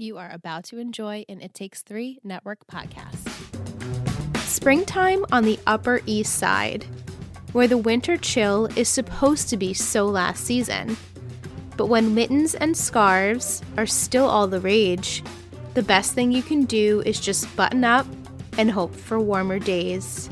You are about to enjoy an It Takes Three Network podcast. Springtime on the Upper East Side, where the winter chill is supposed to be so last season. But when mittens and scarves are still all the rage, the best thing you can do is just button up and hope for warmer days.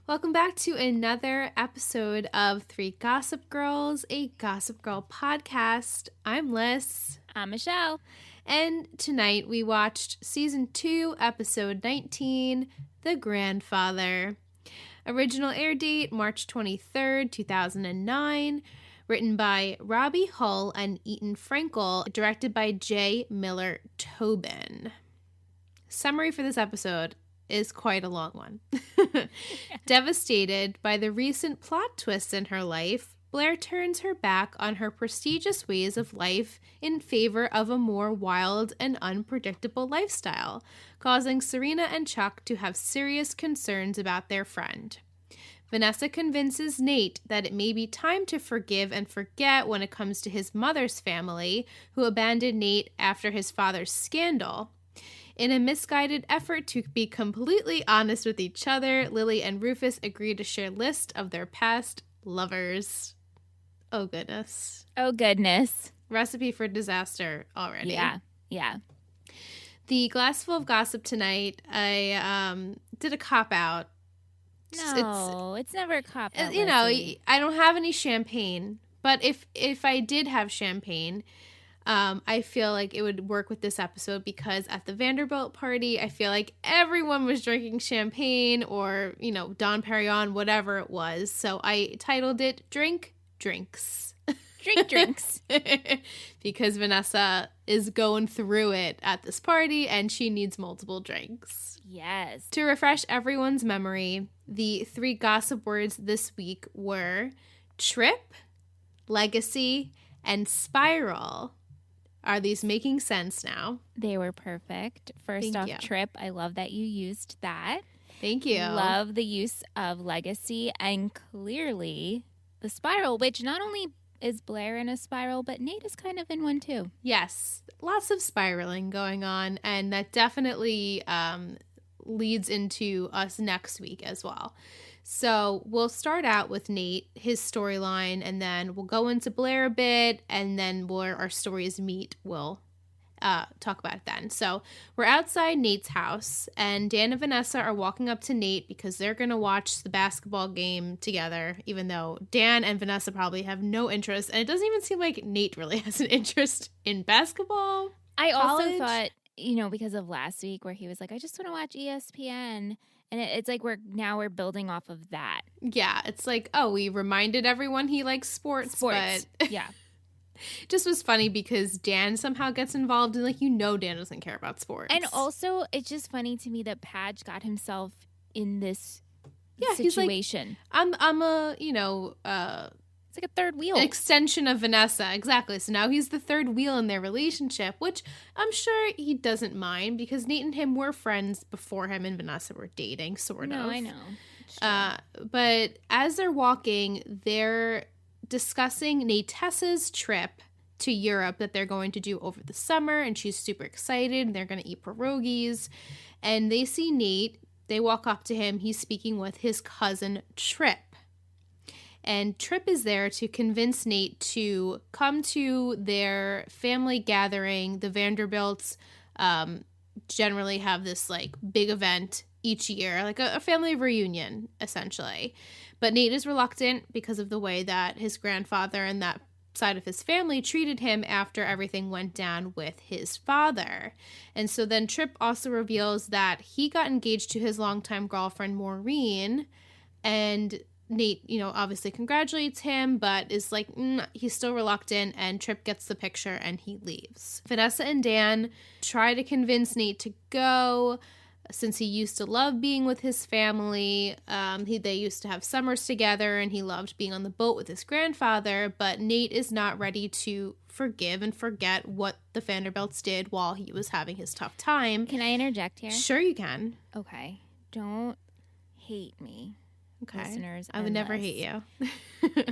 Welcome back to another episode of Three Gossip Girls, a Gossip Girl podcast. I'm Liz. I'm Michelle. And tonight we watched Season 2, Episode 19, The Grandfather. Original air date, March 23rd, 2009. Written by Robbie Hull and Eaton Frankel. Directed by J. Miller Tobin. Summary for this episode is quite a long one. Devastated by the recent plot twists in her life, Blair turns her back on her prestigious ways of life in favor of a more wild and unpredictable lifestyle, causing Serena and Chuck to have serious concerns about their friend. Vanessa convinces Nate that it may be time to forgive and forget when it comes to his mother's family, who abandoned Nate after his father's scandal. In a misguided effort to be completely honest with each other, Lily and Rufus agree to share a list of their past lovers. Oh, goodness. Oh, goodness. Recipe for disaster already. Yeah. The Glassful of Gossip tonight, I did a cop-out. No, it's never a cop-out. You know, I don't have any champagne, but if I did have champagne, I feel like it would work with this episode because at the Vanderbilt party, I feel like everyone was drinking champagne or, you know, Dom Perignon, whatever it was. So I titled it Drink Drinks. Drink Drinks. Because Vanessa is going through it at this party and she needs multiple drinks. Yes. To refresh everyone's memory, the three gossip words this week were trip, legacy, and spiral. Are these making sense now? They were perfect. First off, trip. I love that you used that. Thank you. Love the use of legacy and clearly the spiral, which not only is Blair in a spiral, but Nate is kind of in one too. Yes. Lots of spiraling going on, and that definitely leads into us next week as well. So we'll start out with Nate, his storyline, and then we'll go into Blair a bit, and then where our stories meet, we'll talk about it then. So we're outside Nate's house, and Dan and Vanessa are walking up to Nate because they're going to watch the basketball game together, even though Dan and Vanessa probably have no interest, and it doesn't even seem like Nate really has an interest in basketball. I also thought, you know, because of last week where he was like, I just want to watch ESPN. And it's like we're building off of that. Yeah, it's like, oh, we reminded everyone he likes sports. But yeah. Just was funny because Dan somehow gets involved and, like, you know, Dan doesn't care about sports. And also, it's just funny to me that Padge got himself in this situation. He's like, I'm a, you know, it's like a third wheel. An extension of Vanessa, exactly. So now he's the third wheel in their relationship, which I'm sure he doesn't mind because Nate and him were friends before him and Vanessa were dating, sort of. No, I know. But as they're walking, they're discussing Natessa's trip to Europe that they're going to do over the summer, and she's super excited, and they're going to eat pierogies. And they see Nate. They walk up to him. He's speaking with his cousin, Trip. And Trip is there to convince Nate to come to their family gathering. The Vanderbilts generally have this, like, big event each year, like a family reunion, essentially. But Nate is reluctant because of the way that his grandfather and that side of his family treated him after everything went down with his father. And so then Trip also reveals that he got engaged to his longtime girlfriend, Maureen, and Nate, you know, obviously congratulates him, but is like, he's still reluctant, and Trip gets the picture and he leaves. Vanessa and Dan try to convince Nate to go since he used to love being with his family. They used to have summers together and he loved being on the boat with his grandfather, but Nate is not ready to forgive and forget what the Vanderbilts did while he was having his tough time. Can I interject here? Sure you can. Okay. Don't hate me. Okay. Listeners, I would never hate you.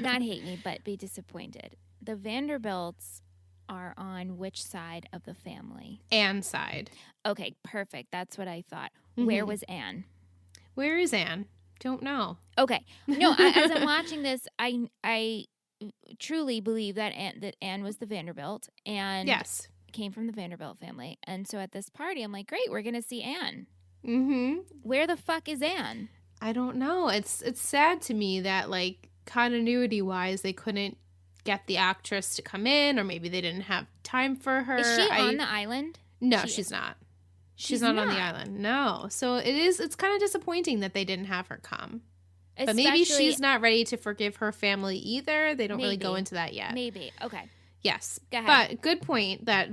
Not hate me, but be disappointed. The Vanderbilts are on which side of the family? Anne's side. Okay, perfect. That's what I thought. Where was Anne? Where is Anne? Don't know. Okay. No, as I'm watching this, I truly believe that Anne was the Vanderbilt and yes, came from the Vanderbilt family. And so at this party, I'm like, great, we're going to see Anne. Mm-hmm. Where the fuck is Anne? I don't know. It's sad to me that, like, continuity-wise, they couldn't get the actress to come in, or maybe they didn't have time for her. Is she on the island? No, she's not. She's not on the island. No. So it's kind of disappointing that they didn't have her come. But maybe she's not ready to forgive her family either. They don't really go into that yet. Maybe. Okay. Yes. Go ahead. But good point that,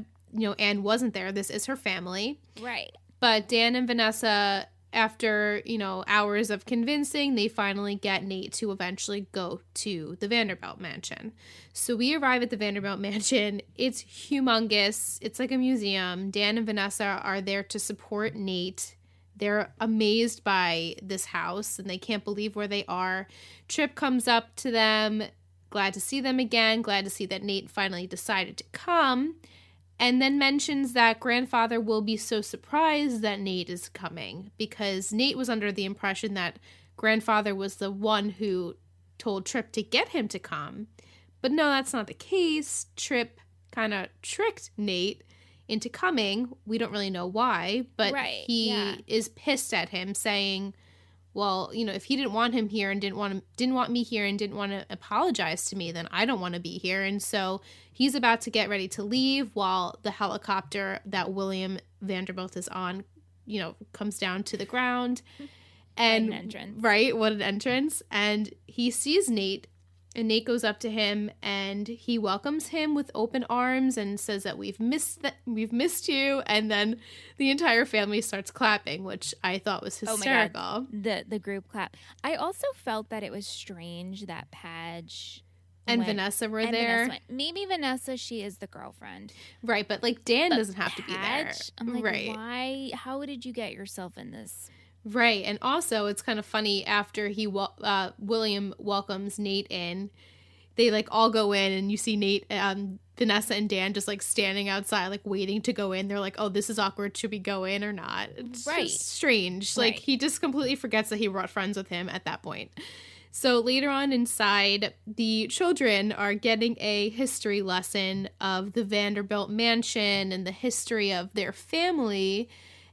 Anne wasn't there. This is her family. Right. But Dan and Vanessa, after, hours of convincing, they finally get Nate to eventually go to the Vanderbilt mansion. So we arrive at the Vanderbilt mansion. It's humongous. It's like a museum. Dan and Vanessa are there to support Nate. They're amazed by this house and they can't believe where they are. Trip comes up to them, glad to see them again, glad to see that Nate finally decided to come, and then mentions that grandfather will be so surprised that Nate is coming because Nate was under the impression that grandfather was the one who told Trip to get him to come. But no, that's not the case. Trip kind of tricked Nate into coming. We don't really know why, but he is pissed at him, saying, well, if he didn't want him here and didn't want me here and didn't want to apologize to me, then I don't want to be here. And so he's about to get ready to leave while the helicopter that William Vanderbilt is on, comes down to the ground. And what an entrance. Right, what an entrance. And he sees Nate. And Nate goes up to him and he welcomes him with open arms and says that we've missed you. And then the entire family starts clapping, which I thought was hysterical. Oh my God. The group clap. I also felt that it was strange that Padge and Vanessa were there. Maybe Vanessa, she is the girlfriend. Right, but like Dan doesn't have to be there. I'm like, why? How did you get yourself in this? Right, and also it's kind of funny after William welcomes Nate in, they like all go in and you see Nate, Vanessa and Dan just like standing outside like waiting to go in. They're like, oh, this is awkward. Should we go in or not? It's just strange. Like he just completely forgets that he brought friends with him at that point. So later on inside, the children are getting a history lesson of the Vanderbilt mansion and the history of their family.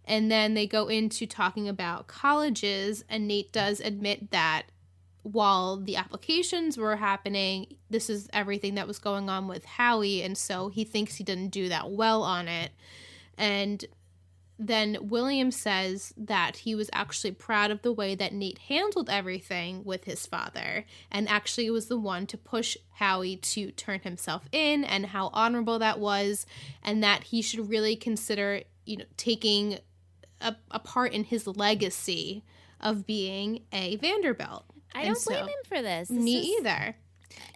And then they go into talking about colleges, and Nate does admit that while the applications were happening, this is everything that was going on with Howie, and so he thinks he didn't do that well on it. And then William says that he was actually proud of the way that Nate handled everything with his father, and actually was the one to push Howie to turn himself in, and how honorable that was, and that he should really consider, taking a part in his legacy of being a Vanderbilt. I don't blame him for this. Me either.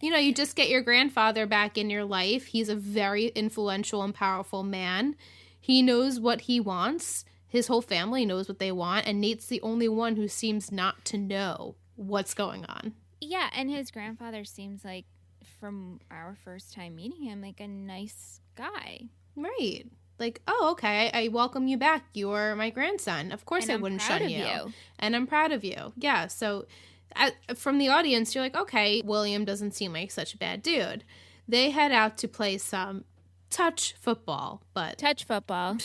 You just get your grandfather back in your life. He's a very influential and powerful man. He knows what he wants. His whole family knows what they want. And Nate's the only one who seems not to know what's going on. Yeah, and his grandfather seems like, from our first time meeting him, like a nice guy. Right. Like, oh, okay, I welcome you back. You're my grandson. Of course I wouldn't shun you. And I'm proud of you. Yeah, so from the audience, you're like, okay, William doesn't seem like such a bad dude. They head out to play some touch football. Touch football.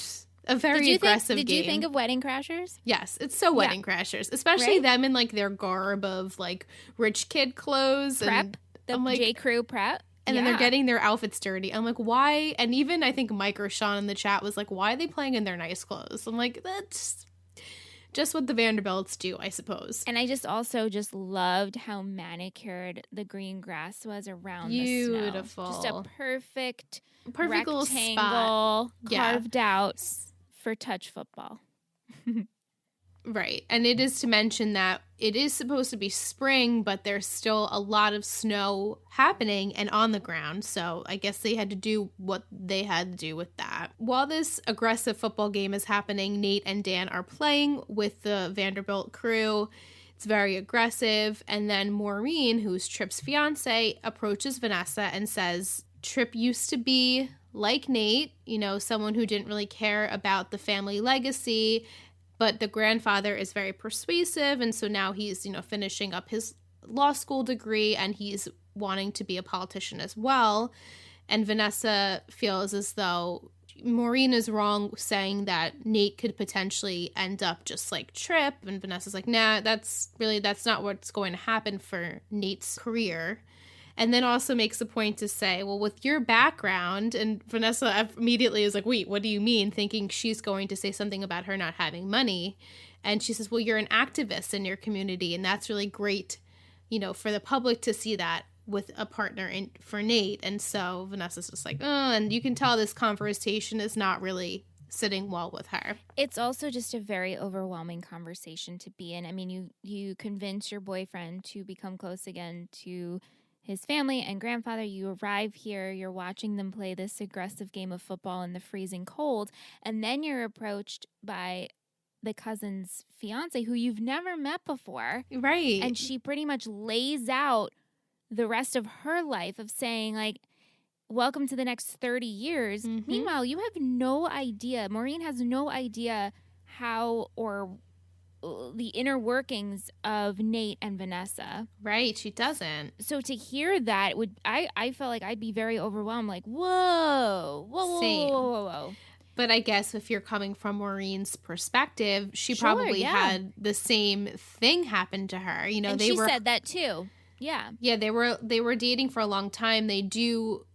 A very aggressive game. Did you think of Wedding Crashers? Yes, it's so Wedding Crashers. Especially them in, like, their garb of, like, rich kid clothes. Prep. And the J. Crew prep. And then they're getting their outfits dirty. I'm like, why? And even I think Mike or Sean in the chat was like, why are they playing in their nice clothes? I'm like, that's just what the Vanderbilts do, I suppose. And I just loved how manicured the green grass was around the snow. Beautiful. Just a perfect little spot. Carved out for touch football. Right. And it is to mention that it is supposed to be spring, but there's still a lot of snow happening and on the ground. So I guess they had to do what they had to do with that. While this aggressive football game is happening, Nate and Dan are playing with the Vanderbilt crew. It's very aggressive. And then Maureen, who's Tripp's fiance, approaches Vanessa and says, Tripp used to be like Nate, someone who didn't really care about the family legacy, but the grandfather is very persuasive. And so now he's, finishing up his law school degree and he's wanting to be a politician as well. And Vanessa feels as though Maureen is wrong saying that Nate could potentially end up just like Trip. And Vanessa's like, nah, that's not what's going to happen for Nate's career. And then also makes a point to say, well, with your background, and Vanessa immediately is like, wait, what do you mean? Thinking she's going to say something about her not having money. And she says, well, you're an activist in your community, and that's really great, for the public to see that with a partner for Nate. And so Vanessa's just like, oh, and you can tell this conversation is not really sitting well with her. It's also just a very overwhelming conversation to be in. I mean, you convince your boyfriend to become close again to his family and grandfather. You arrive here, you're watching them play this aggressive game of football in the freezing cold, and then you're approached by the cousin's fiance who you've never met before. Right. And she pretty much lays out the rest of her life of saying, like, welcome to the next 30 years. Mm-hmm. Meanwhile, you have no idea. Maureen has no idea how or the inner workings of Nate and Vanessa. Right, she doesn't. So to hear that, I felt like I'd be very overwhelmed, like, whoa. But I guess if you're coming from Maureen's perspective, she probably had the same thing happen to her. And she said that too. Yeah. Yeah, they were dating for a long time. They do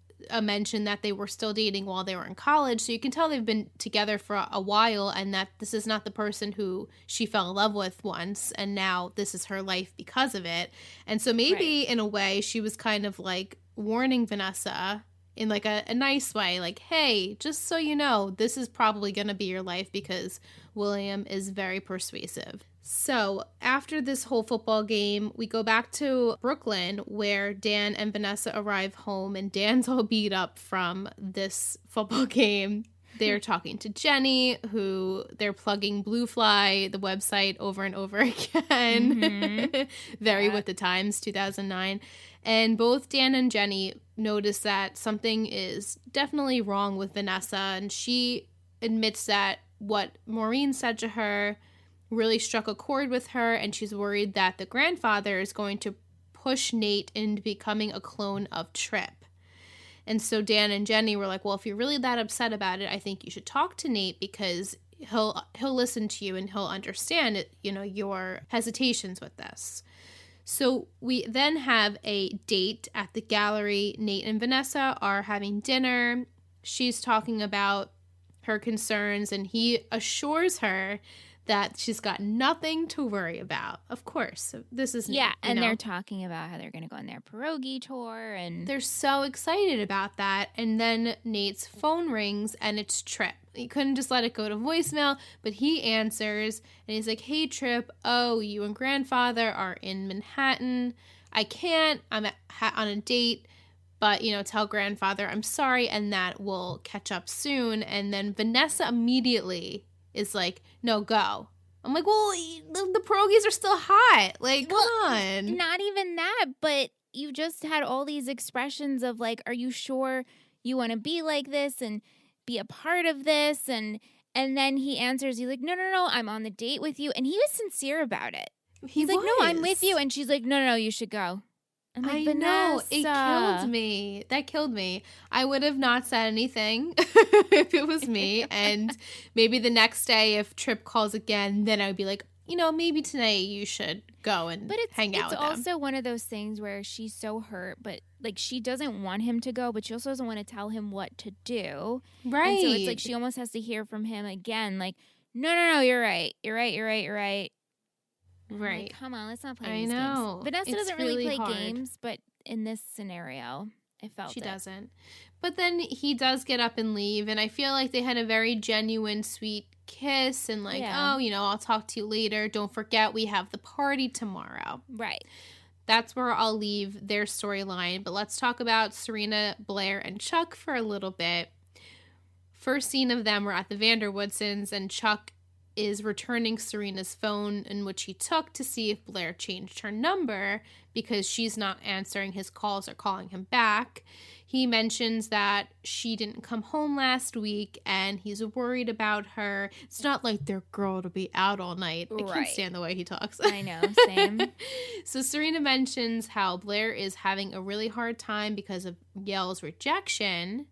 mention that they were still dating while they were in college. So you can tell they've been together for a while, and that this is not the person who she fell in love with once, and now this is her life because of it. And so maybe in a way she was kind of like warning Vanessa in like a nice way, like, hey, just so you know, this is probably going to be your life because William is very persuasive. So after this whole football game, we go back to Brooklyn where Dan and Vanessa arrive home, and Dan's all beat up from this football game. They're talking to Jenny, who they're plugging Blue Fly, the website, over and over again. Mm-hmm. Very with the times, 2009. And both Dan and Jenny notice that something is definitely wrong with Vanessa, and she admits that what Maureen said to her really struck a chord with her, and she's worried that the grandfather is going to push Nate into becoming a clone of Trip. And so Dan and Jenny were like, well, if you're really that upset about it, I think you should talk to Nate because he'll listen to you and he'll understand it, your hesitations with this. So we then have a date at the gallery. Nate and Vanessa are having dinner. She's talking about her concerns, and he assures her that she's got nothing to worry about. Of course, this is Nate, and they're talking about how they're going to go on their pierogi tour, and they're so excited about that. And then Nate's phone rings, and it's Trip. He couldn't just let it go to voicemail, but he answers, and he's like, "Hey, Trip. Oh, you and grandfather are in Manhattan. I can't. I'm on a date." But, tell grandfather I'm sorry, and that we'll catch up soon. And then Vanessa immediately is like, no, go. I'm like, well, the pierogies are still hot. Like, come on. Not even that, but you just had all these expressions of like, are you sure you want to be like this and be a part of this? And then he answers, he's like, no, I'm on the date with you. And he was sincere about it. He's like, no, I'm with you. And she's like, no, you should go. Like, I know, it killed me. That killed me. I would have not said anything if it was me. And maybe the next day, if Trip calls again, then I would be like, maybe today you should go and hang out with them. It's also one of those things where she's so hurt, but like she doesn't want him to go, but she also doesn't want to tell him what to do. Right. And so it's like she almost has to hear from him again, like, no, you're right. Right. Like, come on, let's not play these games. Vanessa doesn't really play games, but in this scenario, I felt she doesn't. But then he does get up and leave, and I feel like they had a very genuine, sweet kiss, and like, I'll talk to you later. Don't forget, we have the party tomorrow. Right. That's where I'll leave their storyline. But let's talk about Serena, Blair, and Chuck for a little bit. First scene of them were at the Vanderwoodsons, and Chuck is returning Serena's phone, in which he took to see if Blair changed her number because she's not answering his calls or calling him back. He mentions that she didn't come home last week and he's worried about her. It's not like their girl to be out all night. I can't stand the way he talks. I know, same. So Serena mentions how Blair is having a really hard time because of Yale's rejection,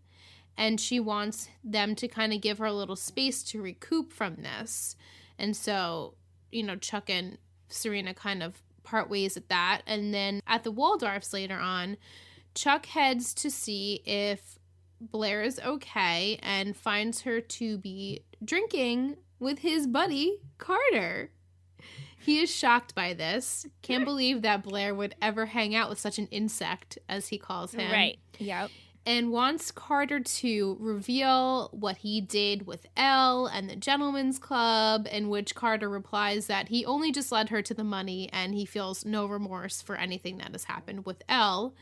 and she wants them to kind of give her a little space to recoup from this. And so, Chuck and Serena kind of part ways at that. And then at the Waldorfs later on, Chuck heads to see if Blair is okay and finds her to be drinking with his buddy, Carter. He is shocked by this. Can't believe that Blair would ever hang out with such an insect, as he calls him. Right. Yep. And wants Carter to reveal what he did with Elle and the Gentlemen's Club, in which Carter replies that he only just led her to the money and he feels no remorse for anything that has happened with Elle.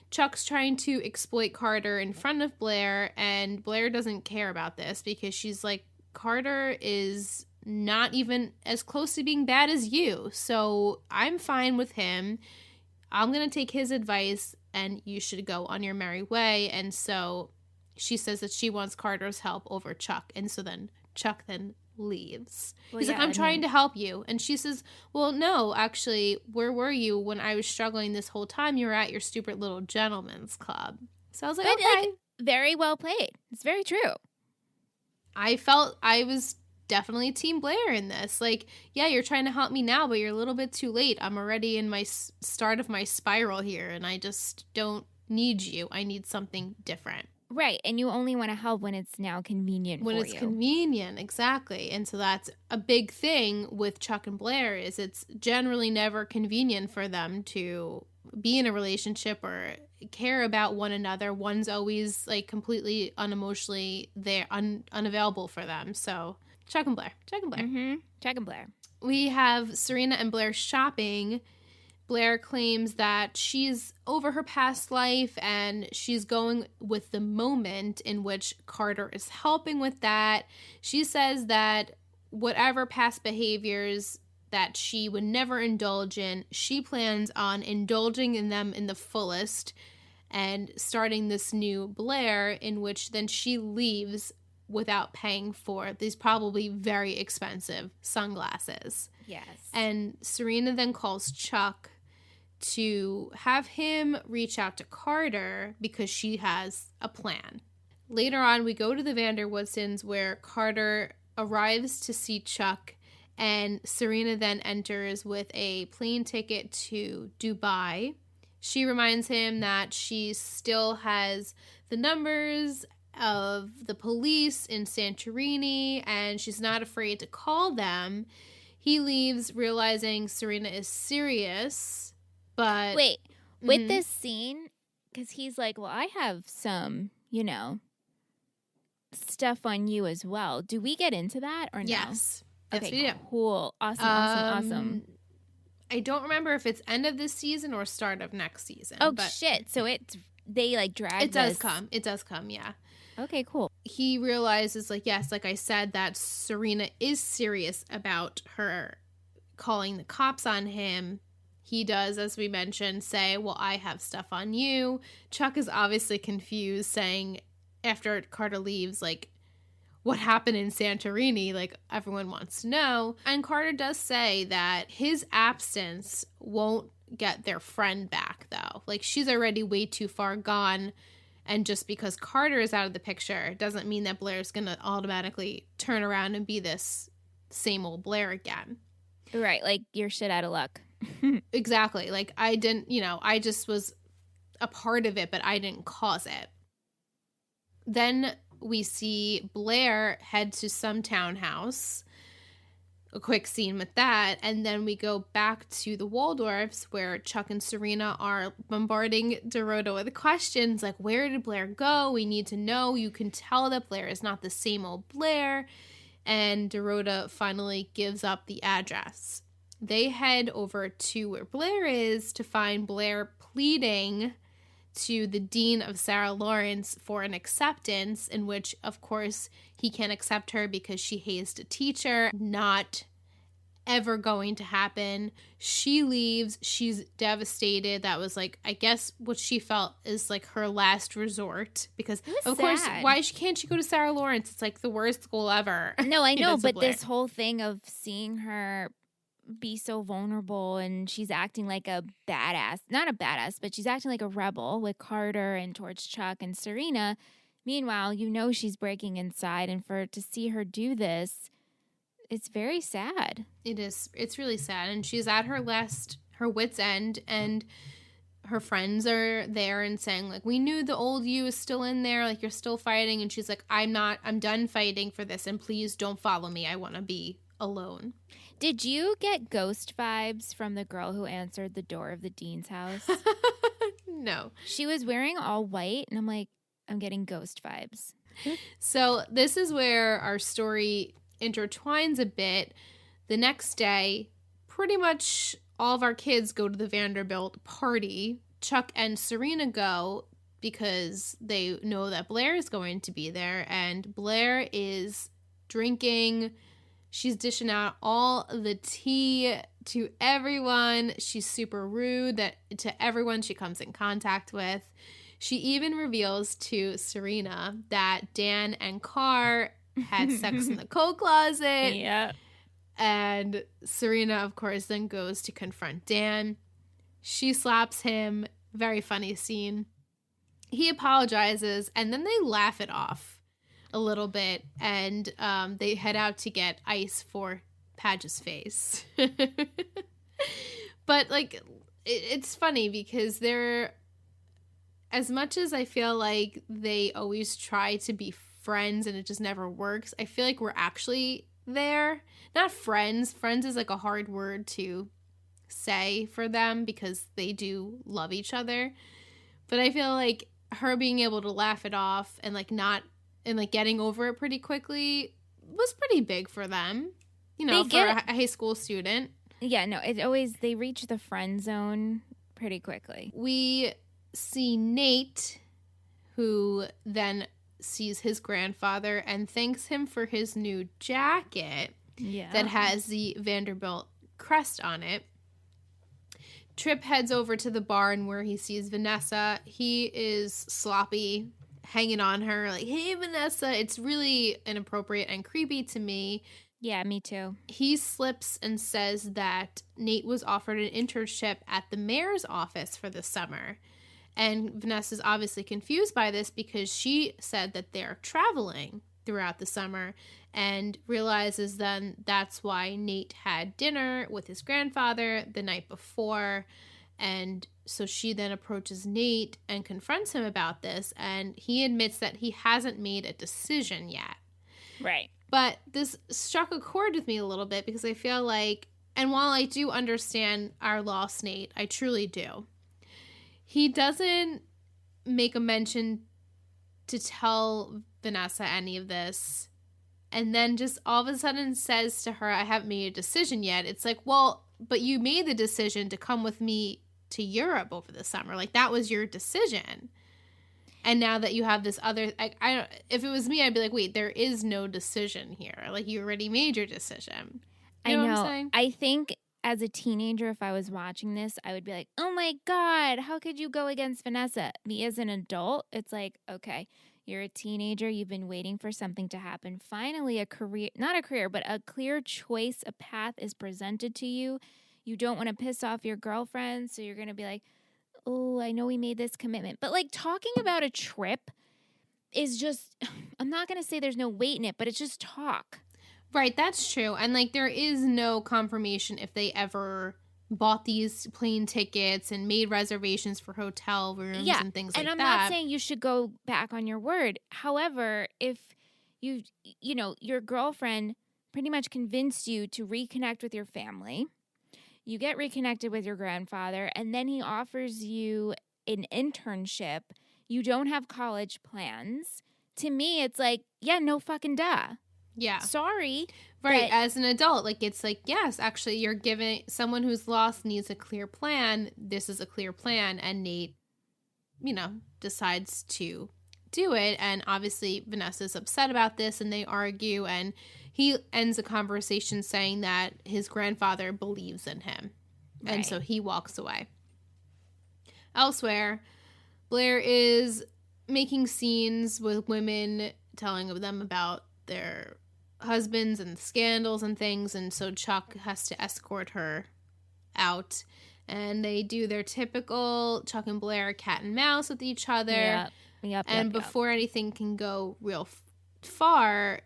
Chuck's trying to exploit Carter in front of Blair, and Blair doesn't care about this because she's like, Carter is not even as close to being bad as you, so I'm fine with him. I'm going to take his advice, and you should go on your merry way. And so she says that she wants Carter's help over Chuck, and so then Chuck then leaves. He's like, I'm trying to help you. And she says, well, no, actually, where were you when I was struggling this whole time? You were at your stupid little Gentlemen's Club. So I was like, okay. Very well played. It's very true. I felt I was definitely Team Blair in this. Like, yeah, you're trying to help me now, but you're a little bit too late. I'm already in my start of my spiral here, and I just don't need you. I need something different. Right, and you only want to help when it's now convenient when for you. When it's convenient, exactly. And so that's a big thing with Chuck and Blair, is it's generally never convenient for them to be in a relationship or care about one another. One's always like completely unemotionally there, unavailable for them. So Chuck and Blair. Mm-hmm. Chuck and Blair. We have Serena and Blair shopping. Blair claims that she's over her past life and she's going with the moment, in which Carter is helping with that. She says that whatever past behaviors that she would never indulge in, she plans on indulging in them in the fullest and starting this new Blair, in which then she leaves without paying for these probably very expensive sunglasses. Yes. And Serena then calls Chuck to have him reach out to Carter because she has a plan. Later on, we go to the Vanderwoodsons, where Carter arrives to see Chuck, and Serena then enters with a plane ticket to Dubai. She reminds him that she still has the numbers of the police in Santorini, and she's not afraid to call them. He leaves, realizing Serena is serious. But wait, with this scene, because he's like, well, I have some, stuff on you as well. Do we get into that or no? Yes. Okay, we do. Cool. Awesome. I don't remember if it's end of this season or start of next season. Oh, shit. So they like drag It does come. It does come, yeah. Okay, cool. He realizes, like, yes, like I said, that Serena is serious about her calling the cops on him. He does, as we mentioned, say, well, I have stuff on you. Chuck is obviously confused, saying, after Carter leaves, like, what happened in Santorini? Like, everyone wants to know. And Carter does say that his absence won't get their friend back, though. Like, she's already way too far gone. And just because Carter is out of the picture doesn't mean that Blair's going to automatically turn around and be this same old Blair again. Right, like, you're shit out of luck. Exactly. Like, I didn't, I just was a part of it, but I didn't cause it. Then we see Blair head to some townhouse. A quick scene with that. And then we go back to the Waldorfs, where Chuck and Serena are bombarding Dorota with questions like, where did Blair go? We need to know. You can tell that Blair is not the same old Blair. And Dorota finally gives up the address. They head over to where Blair is to find Blair pleading to the dean of Sarah Lawrence for an acceptance, in which, of course, he can't accept her because she hazed a teacher. Not ever going to happen. She leaves. She's devastated. That was like, I guess what she felt is like her last resort, because of course, why can't she go to Sarah Lawrence? It's like the worst school ever. No, I know, but this whole thing of seeing her be so vulnerable, and she's acting like a badass, not a badass, but she's acting like a rebel with Carter and towards Chuck and Serena. Meanwhile, she's breaking inside, and to see her do this, it's very sad. It is. It's really sad. And she's at her wit's end, and her friends are there and saying, like, we knew the old you is still in there. Like, you're still fighting. And she's like, I'm done fighting for this. And please don't follow me. I want to be alone. Did you get ghost vibes from the girl who answered the door of the dean's house? No. She was wearing all white, and I'm like, I'm getting ghost vibes. So this is where our story intertwines a bit. The next day, pretty much all of our kids go to the Vanderbilt party. Chuck and Serena go because they know that Blair is going to be there, and Blair is drinking. She's dishing out all the tea to everyone. She's super rude to everyone she comes in contact with. She even reveals to Serena that Dan and Carr had sex in the coat closet. Yeah. And Serena, of course, then goes to confront Dan. She slaps him. Very funny scene. He apologizes, and then they laugh it off a little bit, and they head out to get ice for Padge's face. But, like, it's funny because they're, as much as I feel like they always try to be friends and it just never works, I feel like we're actually there. Not friends. Friends is like a hard word to say for them because they do love each other. But I feel like her being able to laugh it off and like not, and like getting over it pretty quickly was pretty big for them, for a high school student. Yeah, no, they reach the friend zone pretty quickly. We see Nate, who then sees his grandfather and thanks him for his new jacket that has the Vanderbilt crest on it. Tripp heads over to the barn where he sees Vanessa. He is sloppy, hanging on her like, hey, Vanessa. It's really inappropriate and creepy to me. Yeah, me too. He slips and says that Nate was offered an internship at the mayor's office for the summer. And Vanessa's obviously confused by this because she said that they're traveling throughout the summer, and realizes then that's why Nate had dinner with his grandfather the night before. And so she then approaches Nate and confronts him about this, and he admits that he hasn't made a decision yet. Right. But this struck a chord with me a little bit because I feel like, and while I do understand our lost Nate, I truly do, he doesn't make a mention to tell Vanessa any of this, and then just all of a sudden says to her, I haven't made a decision yet. It's like, well, but you made the decision to come with me to Europe over the summer. Like, that was your decision. And now that you have this other, I don't, if it was me, I'd be like, wait, there is no decision here. Like, you already made your decision. You know what I'm saying? I think as a teenager, if I was watching this, I would be like, oh my God, how could you go against Vanessa? Me as an adult, it's like, okay, you're a teenager. You've been waiting for something to happen. Finally, a career, not a career, but a clear choice, a path is presented to you. You don't want to piss off your girlfriend. So you're going to be like, oh, I know we made this commitment. But like talking about a trip is just, I'm not going to say there's no weight in it, but it's just talk. Right, that's true. And like there is no confirmation if they ever bought these plane tickets and made reservations for hotel rooms and things like that. And I'm not saying you should go back on your word. However, if your girlfriend pretty much convinced you to reconnect with your family, you get reconnected with your grandfather, and then he offers you an internship, you don't have college plans. To me, it's like, yeah, no fucking duh. Yeah. Sorry. Right. As an adult, like, it's like, yes, actually, you're giving someone who's lost needs a clear plan. This is a clear plan. And Nate decides to do it. And obviously Vanessa's upset about this and they argue, and he ends the conversation saying that his grandfather believes in him. Right. And so he walks away. Elsewhere, Blair is making scenes with women, telling them about their husbands and scandals and things, and so Chuck has to escort her out. And they do their typical Chuck and Blair cat and mouse with each other. Yep. Before anything can go real far,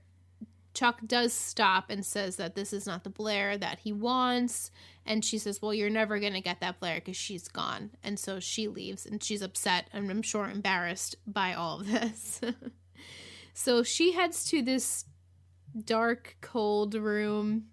Chuck does stop and says that this is not the Blair that he wants. And she says, well, you're never going to get that Blair because she's gone. And so she leaves, and she's upset and I'm sure embarrassed by all of this. So she heads to this dark, cold room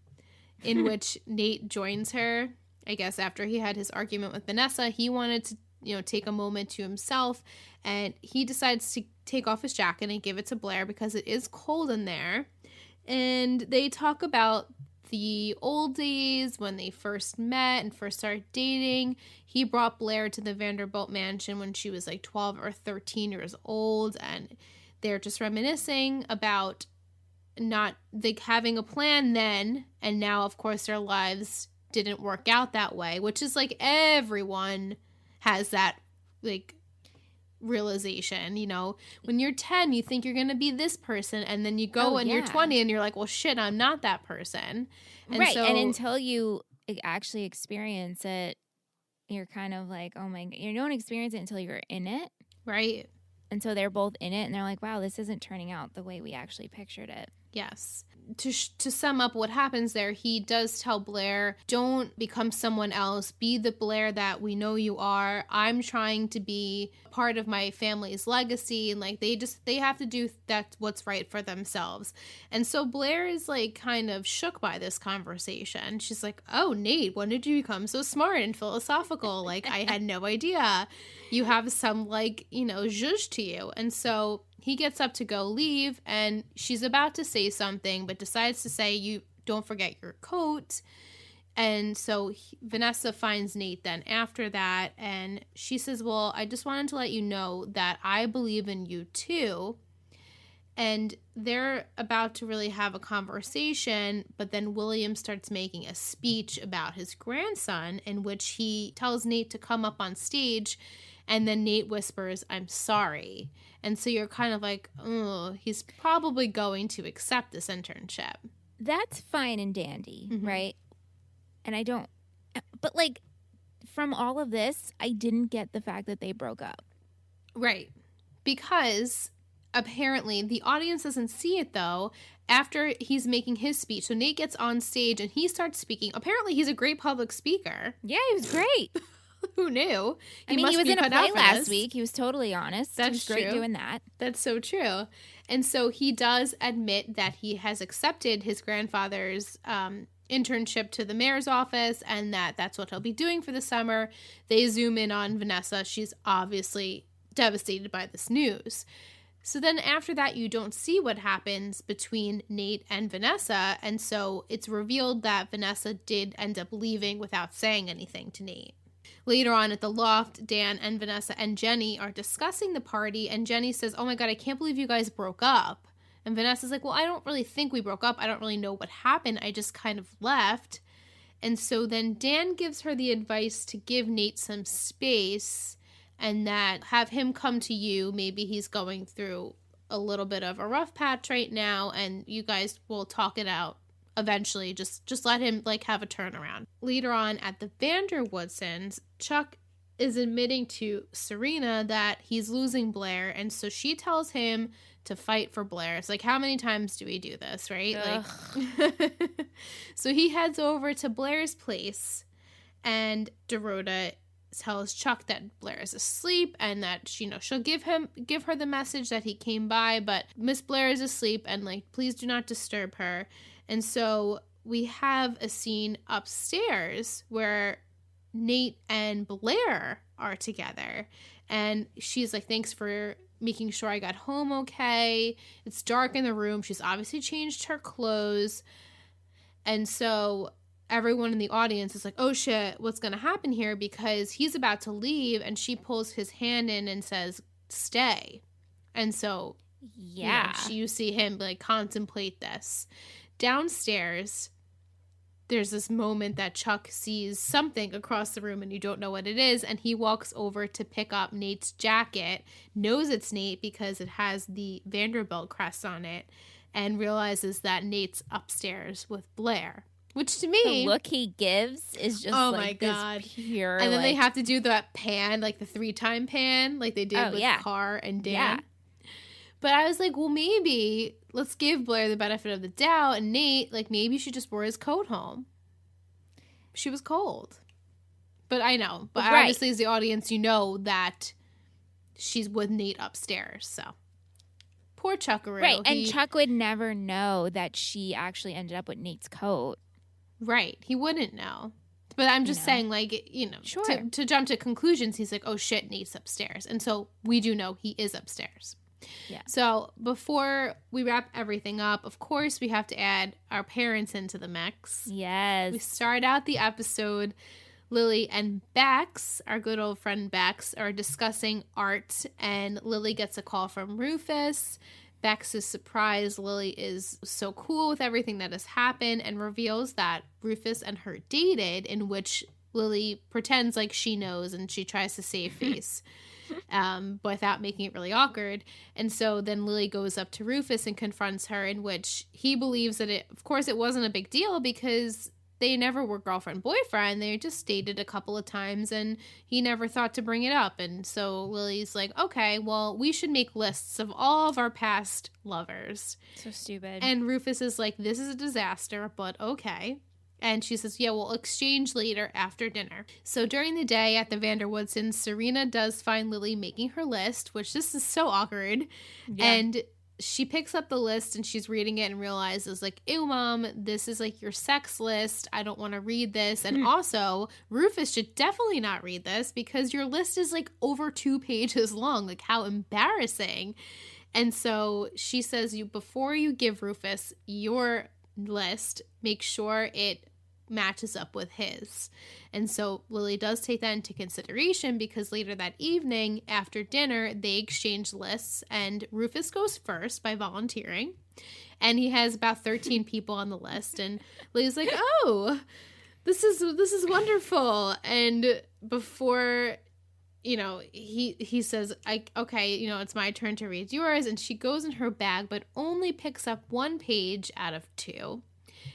in which Nate joins her. I guess after he had his argument with Vanessa, he wanted to, take a moment to himself, and he decides to take off his jacket and give it to Blair because it is cold in there. And they talk about the old days when they first met and first started dating. He brought Blair to the Vanderbilt mansion when she was like 12 or 13 years old, and they're just reminiscing about not having a plan then, and now of course their lives didn't work out that way, which is like everyone has that like realization, when you're 10 you think you're gonna be this person, and then you go you're 20 and you're like, well shit, I'm not that person. And right. And until you actually experience it, you're kind of like, oh my god, you don't experience it until you're in it, right? And so they're both in it and they're like, wow, this isn't turning out the way we actually pictured it. Yes. To sum up what happens there, he does tell Blair, don't become someone else. Be the Blair that we know you are. I'm trying to be part of my family's legacy. And like, they have to do what's right for themselves. And so Blair is like kind of shook by this conversation. She's like, oh, Nate, when did you become so smart and philosophical? Like, I had no idea. You have some like, zhuzh to you. And so he gets up to go leave, and she's about to say something, but decides to say, you don't forget your coat. And so Vanessa finds Nate then after that, and she says, well, I just wanted to let you know that I believe in you too. And they're about to really have a conversation, but then William starts making a speech about his grandson in which he tells Nate to come up on stage, and then Nate whispers, I'm sorry. And so you're kind of like, oh, he's probably going to accept this internship. That's fine and dandy, right? And I don't, but like, from all of this, I didn't get the fact that they broke up. Right. Because apparently the audience doesn't see it, though, after he's making his speech. So Nate gets on stage and he starts speaking. Apparently he's a great public speaker. Yeah, he was great. Who knew? He was in a play last week. He was totally honest. That's he was great true. Doing that. That's so true. And so he does admit that he has accepted his grandfather's internship to the mayor's office, and that's what he'll be doing for the summer. They zoom in on Vanessa. She's obviously devastated by this news. So then after that, you don't see what happens between Nate and Vanessa. And so it's revealed that Vanessa did end up leaving without saying anything to Nate. Later on at the loft, Dan and Vanessa and Jenny are discussing the party, and Jenny says, oh my god, I can't believe you guys broke up. And Vanessa's like, well, I don't really think we broke up. I don't really know what happened. I just kind of left. And so then Dan gives her the advice to give Nate some space and that have him come to you. Maybe he's going through a little bit of a rough patch right now, and you guys will talk it out. Eventually, just let him like have a turnaround. Later on at the Vanderwoodsons, Chuck is admitting to Serena that he's losing Blair, and so she tells him to fight for Blair. It's like, how many times do we do this, right? Ugh. Like, so he heads over to Blair's place, and Dorota tells Chuck that Blair is asleep and that she'll give her the message that he came by, but Miss Blair is asleep and like, please do not disturb her. And so we have a scene upstairs where Nate and Blair are together. And she's like, thanks for making sure I got home okay. It's dark in the room. She's obviously changed her clothes. And so everyone in the audience is like, oh shit, what's going to happen here? Because he's about to leave and she pulls his hand in and says, stay. And so, you see him like contemplate this. Downstairs, there's this moment that Chuck sees something across the room and you don't know what it is. And he walks over to pick up Nate's jacket, knows it's Nate because it has the Vanderbilt crest on it, and realizes that Nate's upstairs with Blair. Which to me, the look he gives is just my God. Pure. And then they have to do that pan, like the 3-time pan, like they did with Carr and Dan. Yeah. But I was like, well, maybe let's give Blair the benefit of the doubt. And Nate, like, maybe she just wore his coat home. She was cold. But I know. But obviously, as the audience, you know that she's with Nate upstairs. So, poor Chuckaroo. Right. And Chuck would never know that she actually ended up with Nate's coat. Right. He wouldn't know. But I'm just saying, like, sure. to jump to conclusions, he's like, oh, shit, Nate's upstairs. And so we do know he is upstairs. Yeah. So before we wrap everything up, of course, we have to add our parents into the mix. Yes. We start out the episode. Lily and Bex, our good old friend Bex, are discussing art, and Lily gets a call from Rufus. Bex is surprised Lily is so cool with everything that has happened and reveals that Rufus and her dated, in which Lily pretends like she knows and she tries to save face. Without making it really awkward. And so then Lily goes up to Rufus and confronts her, in which he believes that of course it wasn't a big deal because they never were girlfriend-boyfriend. They just dated a couple of times and he never thought to bring it up. And so Lily's like, okay, well, we should make lists of all of our past lovers. So stupid. And Rufus is like, this is a disaster, but okay. And she says, yeah, we'll exchange later after dinner. So during the day at the Vanderwoodsons, Serena does find Lily making her list, which this is so awkward. Yeah. And she picks up the list and she's reading it and realizes, like, ew, Mom, this is like your sex list. I don't want to read this. And also, Rufus should definitely not read this because your list is like over 2 pages long. Like, how embarrassing. And so she says, before you give Rufus your list, make sure it matches up with his. And so Lily does take that into consideration because later that evening after dinner they exchange lists and Rufus goes first by volunteering and he has about 13 people on the list and Lily's like, oh, this is wonderful. And before he says, okay, it's my turn to read yours, and she goes in her bag but only picks up 1 page out of 2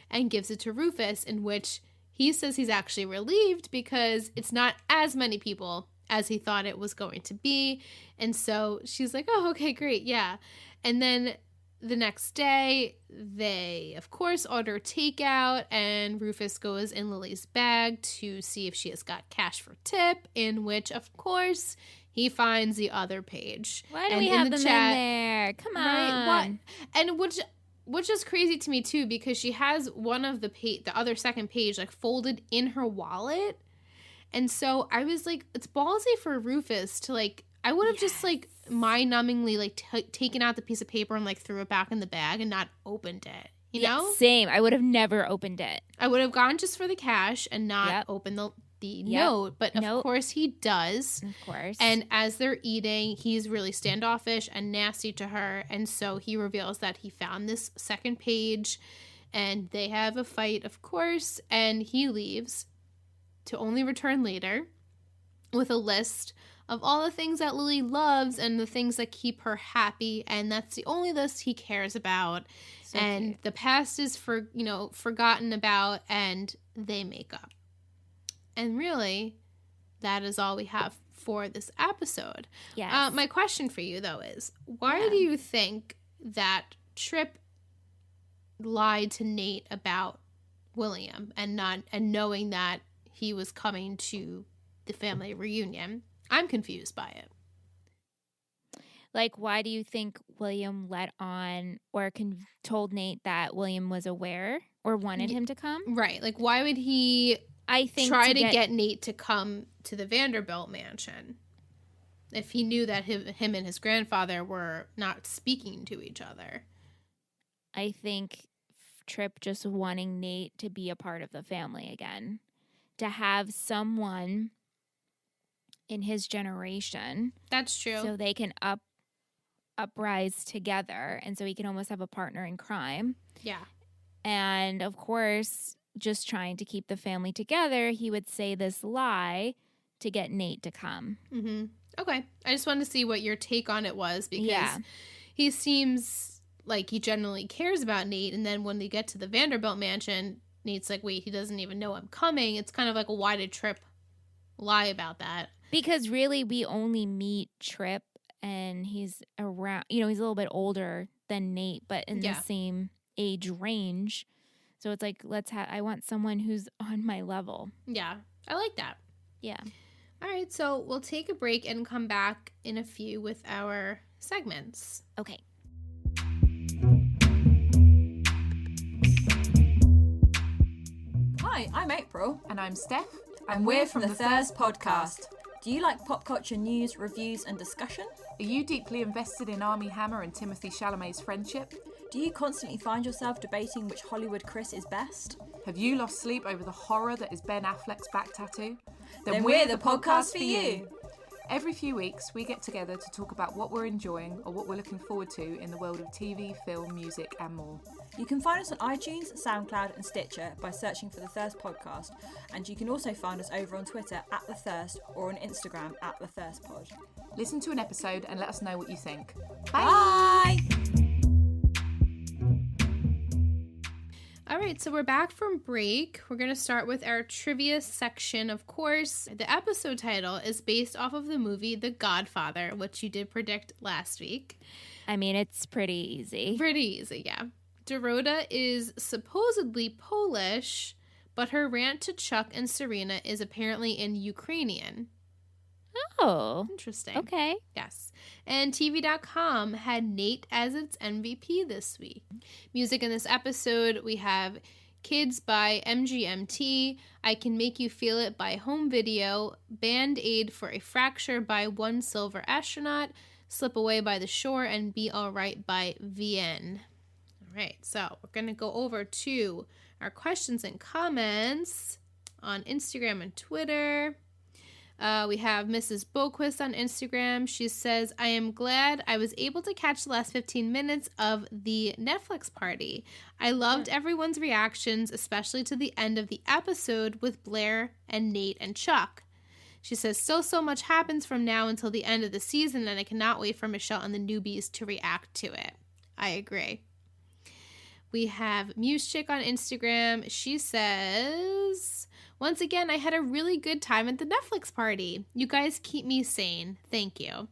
and gives it to Rufus, in which he says he's actually relieved because it's not as many people as he thought it was going to be. And so she's like, oh, okay, great, yeah. And then the next day, they, of course, order takeout, and Rufus goes in Lily's bag to see if she has got cash for tip, in which, of course, he finds the other page. Why do we have them in there? Come on. Right? And which is crazy to me too, because she has one of the other second page like folded in her wallet, and so I was like, it's ballsy for Rufus to like. I would have just like mind-numbingly like taken out the piece of paper and like threw it back in the bag and not opened it. You know? Same. I would have never opened it. I would have gone just for the cash and not opened the note, but of course he does. Of course. And as they're eating, he's really standoffish and nasty to her, and so he reveals that he found this second page, and they have a fight, of course, and he leaves to only return later with a list of all the things that Lily loves and the things that keep her happy, and that's the only list he cares about. So and cute. The past is forgotten about, and they make up. And really, that is all we have for this episode. Yes. My question for you, though, is why do you think that Tripp lied to Nate about William and knowing that he was coming to the family reunion? I'm confused by it. Like, why do you think William let on or told Nate that William was aware or wanted him to come? Right. Like, why would he... try to get Nate to come to the Vanderbilt mansion if he knew that him and his grandfather were not speaking to each other. I think Tripp just wanting Nate to be a part of the family again. To have someone in his generation. That's true. So they can uprise together, and so he can almost have a partner in crime. Yeah. And of course, just trying to keep the family together, he would say this lie to get Nate to come. Mm-hmm. Okay. I just wanted to see what your take on it was, because he seems like he genuinely cares about Nate, and then when they get to the Vanderbilt mansion, Nate's like, wait, he doesn't even know I'm coming. It's kind of like, why did Tripp lie about that? Because really, we only meet Tripp, and he's around, he's a little bit older than Nate, but in the same age range. So it's like, I want someone who's on my level. Yeah, I like that. Yeah. All right, so we'll take a break and come back in a few with our segments. Okay. Hi, I'm April. And I'm Steph. And we're from the Thirst Podcast. Do you like pop culture news, reviews and discussion? Are you deeply invested in Armie Hammer and Timothée Chalamet's friendship? Do you constantly find yourself debating which Hollywood Chris is best? Have you lost sleep over the horror that is Ben Affleck's back tattoo? Then we're the podcast for you. Every few weeks, we get together to talk about what we're enjoying or what we're looking forward to in the world of TV, film, music, and more. You can find us on iTunes, SoundCloud, and Stitcher by searching for The Thirst Podcast. And you can also find us over on Twitter @The Thirst or on Instagram @The Thirst Pod. Listen to an episode and let us know what you think. Bye! All right, so we're back from break. We're going to start with our trivia section, of course. The episode title is based off of the movie The Godfather, which you did predict last week. I mean, it's pretty easy. Pretty easy, yeah. Dorota is supposedly Polish, but her rant to Chuck and Serena is apparently in Ukrainian. Oh. Interesting. Okay. Yes. And TV.com had Nate as its MVP this week. Music in this episode, we have Kids by MGMT, I Can Make You Feel It by Home Video, Band-Aid for a Fracture by One Silver Astronaut, Slip Away by The Shore, and Be Alright by VN. All right, so we're going to go over to our questions and comments on Instagram and Twitter. We have Mrs. Boquist on Instagram. She says, I am glad I was able to catch the last 15 minutes of the Netflix party. I loved everyone's reactions, especially to the end of the episode with Blair and Nate and Chuck. She says, still so much happens from now until the end of the season, and I cannot wait for Michelle and the newbies to react to it. I agree. We have Muse Chick on Instagram. She says, once again, I had a really good time at the Netflix party. You guys keep me sane. Thank you.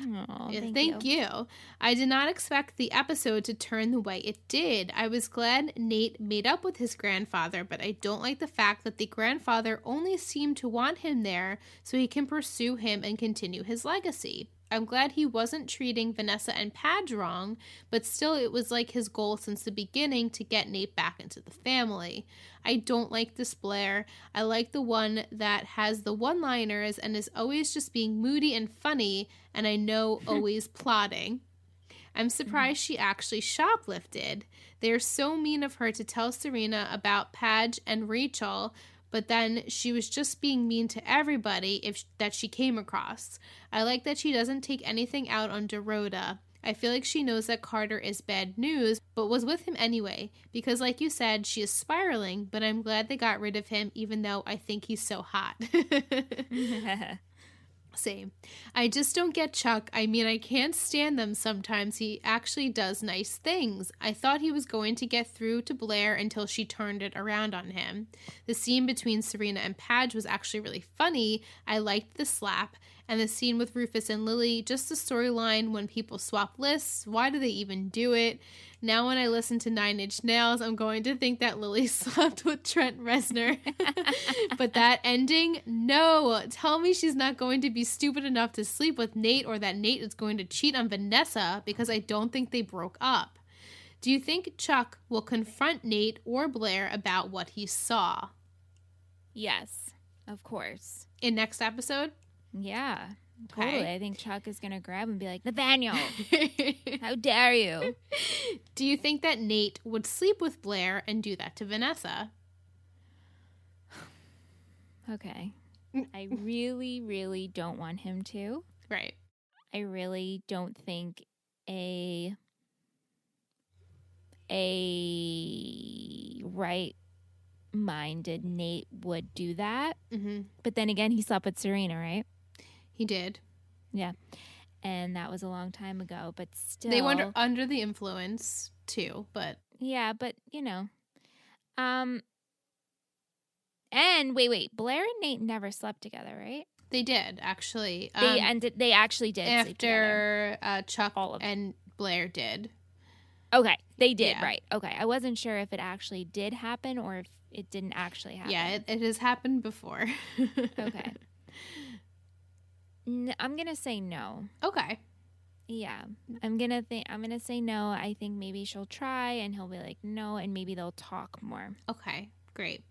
Oh, thank you. I did not expect the episode to turn the way it did. I was glad Nate made up with his grandfather, but I don't like the fact that the grandfather only seemed to want him there so he can pursue him and continue his legacy. I'm glad he wasn't treating Vanessa and Padge wrong, but still it was like his goal since the beginning to get Nate back into the family. I don't like this Blair. I like the one that has the one-liners and is always just being moody and funny, and I know always plotting. I'm surprised she actually shoplifted. They are so mean of her to tell Serena about Padge and Rachel, but then she was just being mean to everybody that she came across. I like that she doesn't take anything out on Dorota. I feel like she knows that Carter is bad news, but was with him anyway, because like you said, she is spiraling, but I'm glad they got rid of him, even though I think he's so hot. Same. I just don't get Chuck. I mean, I can't stand them sometimes. He actually does nice things. I thought he was going to get through to Blair until she turned it around on him. The scene between Serena and Padge was actually really funny. I liked the slap. And the scene with Rufus and Lily, just the storyline when people swap lists. Why do they even do it? Now when I listen to 9 Inch Nails, I'm going to think that Lily slept with Trent Reznor. But that ending? No. Tell me she's not going to be stupid enough to sleep with Nate, or that Nate is going to cheat on Vanessa, because I don't think they broke up. Do you think Chuck will confront Nate or Blair about what he saw? Yes, of course. In next episode? Yeah. Okay. Totally. I think Chuck is going to grab him and be like, Nathaniel, how dare you? Do you think that Nate would sleep with Blair and do that to Vanessa? Okay. I really, really don't want him to. Right. I really don't think a right-minded Nate would do that. Mm-hmm. But then again, he slept with Serena, right? He did. Yeah. And that was a long time ago, but still. They were under the influence, too, but. Yeah, but, you know. And wait. Blair and Nate never slept together, right? They did, actually. They actually did sleep together. After Chuck and Blair did. Okay, they did, Yeah. right. Okay, I wasn't sure if it actually did happen or if it didn't actually happen. Yeah, it has happened before. Okay. I'm going to say no. Okay. Yeah. I'm going to say no. I think maybe she'll try and he'll be like, no, and maybe they'll talk more. Okay, great.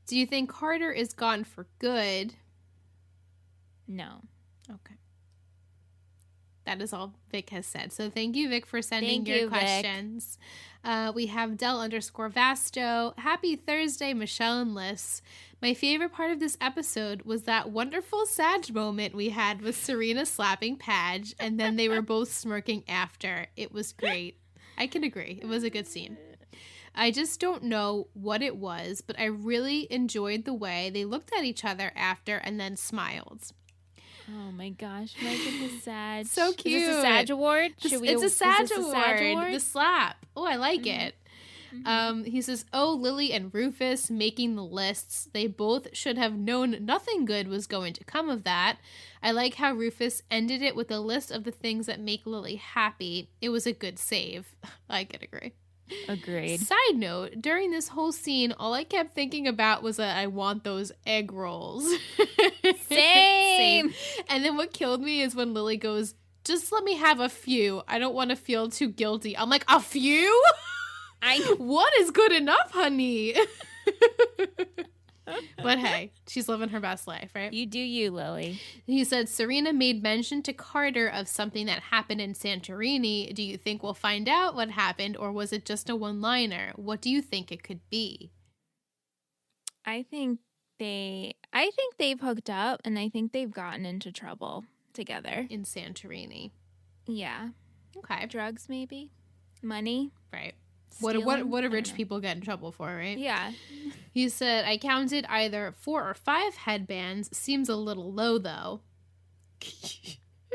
Do you think Carter is gone for good? No. Okay. That is all Vic has said. So thank you, Vic, for sending Thank your you, Vic. questions. We have Del_Vasto. Happy Thursday, Michelle and Liz. My favorite part of this episode was that wonderful Sag moment we had with Serena slapping Padge, and then they were both smirking after. It was great. I can agree. It was a good scene. I just don't know what it was, but I really enjoyed the way they looked at each other after and then smiled. Oh my gosh, Mike and the Sag. So cute. Is this a Sag award? It's a Sag award. The slap. Oh, I like it. He says, oh, Lily and Rufus making the lists. They both should have known nothing good was going to come of that. I like how Rufus ended it with a list of the things that make Lily happy. It was a good save. I can agree. Agreed. Side note, during this whole scene, all I kept thinking about was that I want those egg rolls. Same. And then what killed me is when Lily goes, just let me have a few. I don't want to feel too guilty. I'm like, a few? What is good enough, honey? But hey, she's living her best life, right? You do you, Lily. He said, Serena made mention to Carter of something that happened in Santorini. Do you think we'll find out what happened, or was it just a one-liner? What do you think it could be? I think they've hooked up and I think they've gotten into trouble together. In Santorini. Yeah. Okay. Drugs, maybe? Money? Right. Stealing? What do rich people get in trouble for, right? Yeah. He said, I counted either 4 or 5 headbands. Seems a little low, though.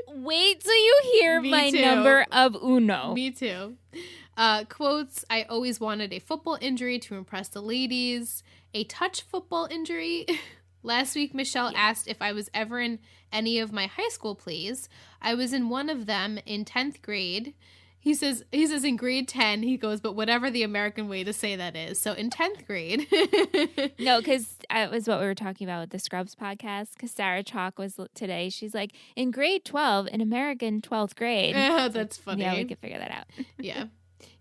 Wait till you hear Me my too. number of uno. Me too. Quotes, I always wanted a football injury to impress the ladies. A touch football injury. Last week, Michelle asked if I was ever in any of my high school plays. I was in one of them in 10th grade. He says in grade 10, he goes, but whatever the American way to say that is. So in 10th grade. No, because it was what we were talking about with the Scrubs podcast. Because Sarah Chalk was today. She's like, in grade 12, in American 12th grade. That's funny. Yeah, we could figure that out. Yeah.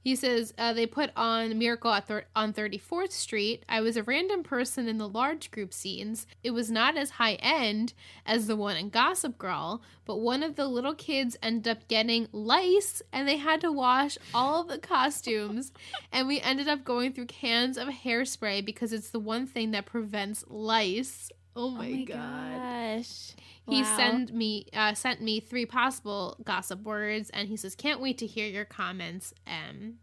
He says, they put on Miracle on 34th Street. I was a random person in the large group scenes. It was not as high-end as the one in Gossip Girl, but one of the little kids ended up getting lice, and they had to wash all of the costumes, and we ended up going through cans of hairspray because it's the one thing that prevents lice. Oh my God. Gosh. He Wow. sent me 3 possible gossip words, and he says, can't wait to hear your comments, M.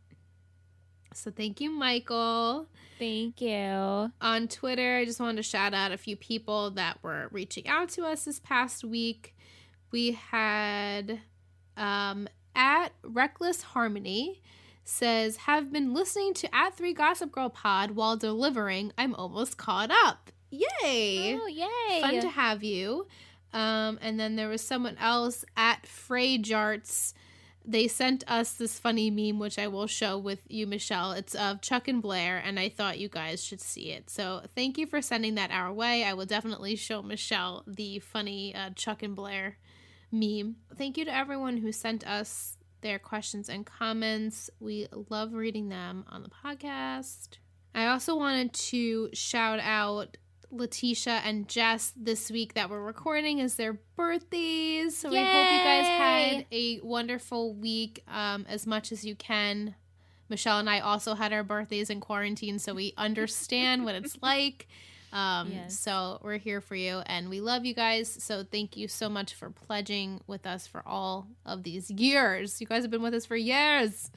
So thank you, Michael. Thank you. On Twitter, I just wanted to shout out a few people that were reaching out to us this past week. We had at Reckless Harmony says, have been listening to at 3 Gossip Girl Pod while delivering. I'm almost caught up. Yay! Oh, yay. Fun to have you. And then there was someone else at Frey Jarts. They sent us this funny meme, which I will show with you, Michelle. It's of Chuck and Blair, and I thought you guys should see it. So thank you for sending that our way. I will definitely show Michelle the funny Chuck and Blair meme. Thank you to everyone who sent us their questions and comments. We love reading them on the podcast. I also wanted to shout out Letitia and Jess this week that we're recording is their birthdays. So Yay! we hope you guys had a wonderful week as much as you can. Michelle and I also had our birthdays in quarantine, so we understand what it's like. Yes. So we're here for you, and we love you guys. So thank you so much for pledging with us for all of these years. You guys have been with us for years.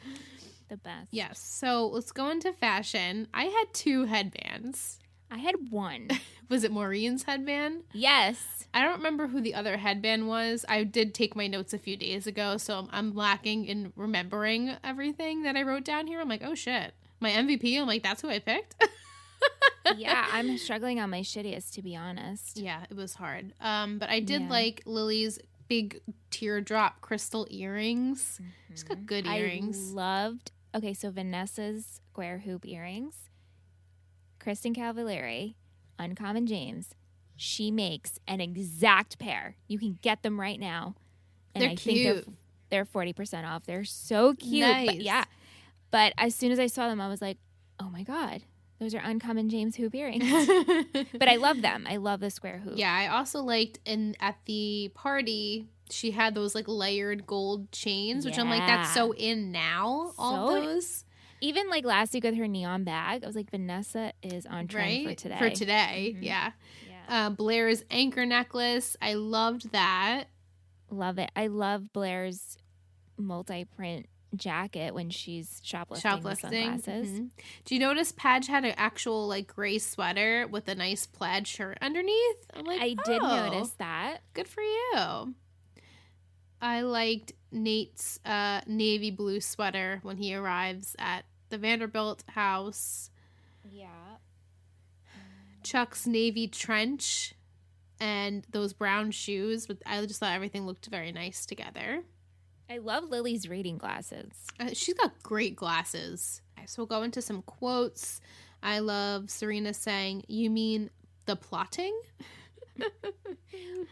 The best. Yes. So let's go into fashion. I had 2 headbands. I had 1. Was it Maureen's headband? Yes. I don't remember who the other headband was. I did take my notes a few days ago, so I'm lacking in remembering everything that I wrote down here. I'm like, oh shit. My MVP, I'm like, that's who I picked? Yeah, I'm struggling on my shittiest, to be honest. Yeah, it was hard. But I did like Lily's big teardrop crystal earrings. She's got good earrings. I loved, okay, so Vanessa's square hoop earrings, Kristen Cavallari, Uncommon James, she makes an exact pair. You can get them right now. And They're cute. Think they're 40% off. They're so cute. Nice. But as soon as I saw them, I was like, oh my God. Those are Uncommon James hoop earrings. But I love them. I love the square hoop. Yeah, I also liked at the party, she had those like layered gold chains, which I'm like, that's so in now, all those. Even like last week with her neon bag, I was like, Vanessa is on trend for today. For today, yeah. Blair's anchor necklace, I loved that. Love it. I love Blair's multi-print jacket when she's shoplifting with sunglasses. Mm-hmm. Do you notice Padge had an actual like gray sweater with a nice plaid shirt underneath? I'm like, I did notice that. Good for you. I liked Nate's navy blue sweater when he arrives at the Vanderbilt house. Yeah. Chuck's navy trench and those brown shoes. I just thought everything looked very nice together. I love Lily's reading glasses. She's got great glasses. So we'll go into some quotes. I love Serena saying, "You mean the plotting?"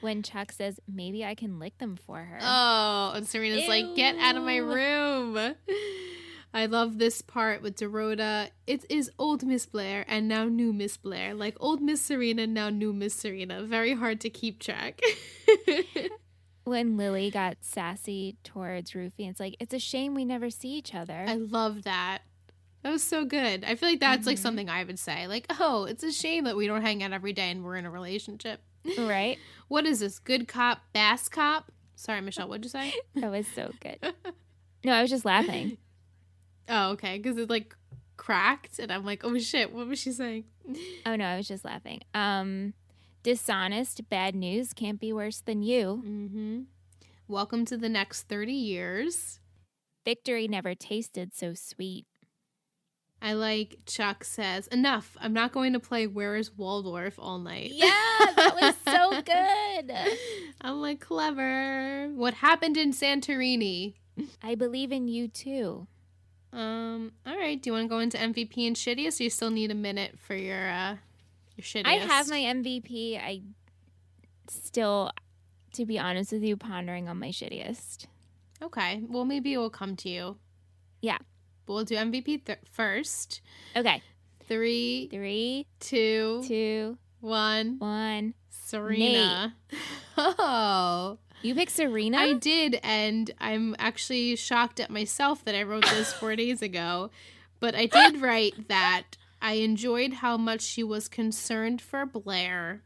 When Chuck says, "Maybe I can lick them for her." Oh, and Serena's like, "Get out of my room." I love this part with Dorota. It is old Miss Blair and now new Miss Blair. Like old Miss Serena, now new Miss Serena. Very hard to keep track. When Lily got sassy towards Rufy, it's like, it's a shame we never see each other. I love that. That was so good. I feel like that's like something I would say. Like, oh, it's a shame that we don't hang out every day and we're in a relationship. Right? What is this? Good cop, bass cop? Sorry, Michelle, what'd you say? That was so good. No, I was just laughing. Oh, okay. Because it like cracked and I'm like, oh shit, what was she saying? Oh, no, I was just laughing. Dishonest, bad news can't be worse than you. Mm-hmm. Welcome to the next 30 years. Victory never tasted so sweet. I like Chuck says, enough. I'm not going to play Where is Waldorf all night. Yeah, that was so good. I'm like, clever. What happened in Santorini? I believe in you too. All right. Do you want to go into MVP and shittiest? Or you still need a minute for your shittiest? I have my MVP. I still, to be honest with you, pondering on my shittiest. Okay. Well, maybe it will come to you. Yeah. But we'll do MVP first. Okay. 3, 2, 1. Serena. Nate. Oh. You picked Serena? I did, and I'm actually shocked at myself that I wrote this 4 days ago. But I did write that I enjoyed how much she was concerned for Blair.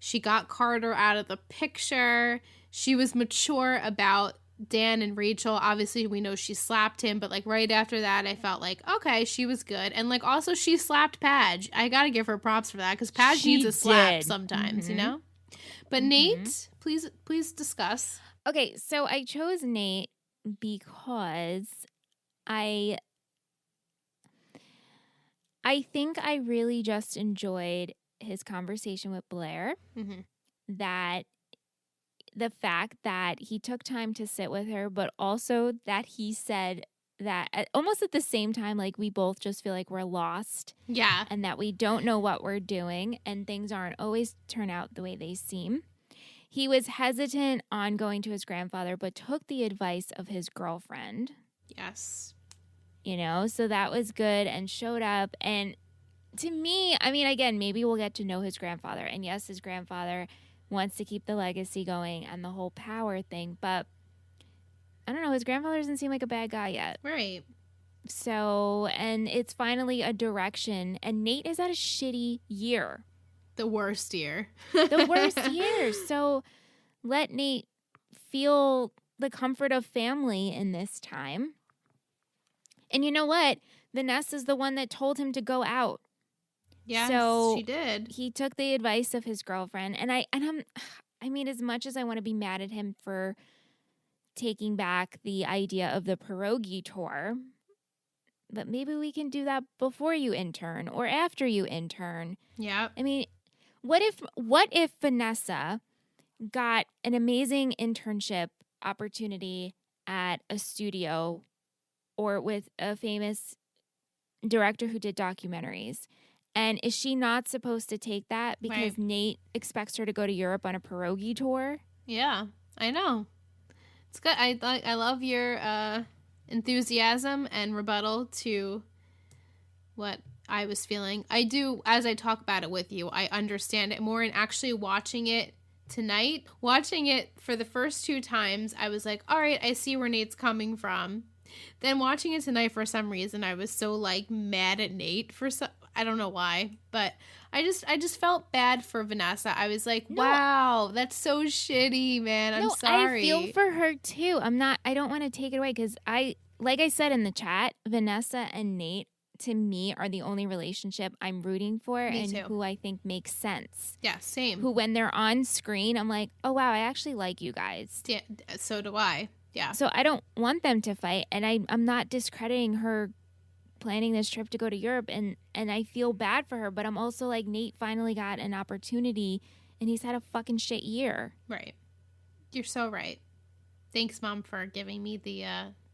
She got Carter out of the picture. She was mature about Dan and Rachel. Obviously, we know she slapped him, but like right after that, I felt like, okay, she was good. And like also she slapped Padge. I gotta give her props for that because Padge needs a slap sometimes, you know? But Nate, please discuss. Okay, so I chose Nate because I think I really just enjoyed his conversation with Blair. Mm-hmm. That the fact that he took time to sit with her, but also that he said that almost at the same time, like we both just feel like we're lost. Yeah. And that we don't know what we're doing and things aren't always turn out the way they seem. He was hesitant on going to his grandfather, but took the advice of his girlfriend. Yes. You know, so that was good and showed up. And to me, I mean, again, maybe we'll get to know his grandfather. And yes, his grandfather wants to keep the legacy going and the whole power thing. But I don't know. His grandfather doesn't seem like a bad guy yet. Right. So, and it's finally a direction. And Nate has had a shitty year. The worst year. The worst year. So let Nate feel the comfort of family in this time. And you know what? Vanessa's the one that told him to go out. Yes, so she did. He took the advice of his girlfriend. And I mean, as much as I want to be mad at him for taking back the idea of the pierogi tour, but maybe we can do that before you intern or after you intern. Yeah. I mean, what if Vanessa got an amazing internship opportunity at a studio or with a famous director who did documentaries? And is she not supposed to take that because Nate expects her to go to Europe on a pierogi tour? Yeah, I know. It's good. I love your enthusiasm and rebuttal to what I was feeling. I do, as I talk about it with you, I understand it more. And actually watching it tonight, watching it for the first 2 times, I was like, all right, I see where Nate's coming from. Then watching it tonight, for some reason, I was so like mad at Nate for some. I don't know why, but I just felt bad for Vanessa. I was like, wow, that's so shitty, man. I'm sorry. I feel for her too. I don't want to take it away because like I said in the chat, Vanessa and Nate to me are the only relationship I'm rooting for who I think makes sense. Yeah, same. Who when they're on screen, I'm like, oh wow, I actually like you guys. Yeah, so do I. Yeah. So I don't want them to fight, and I'm not discrediting her planning this trip to go to Europe, and I feel bad for her, but I'm also like, Nate finally got an opportunity, and he's had a fucking shit year. Right. You're so right. Thanks, Mom, for giving me the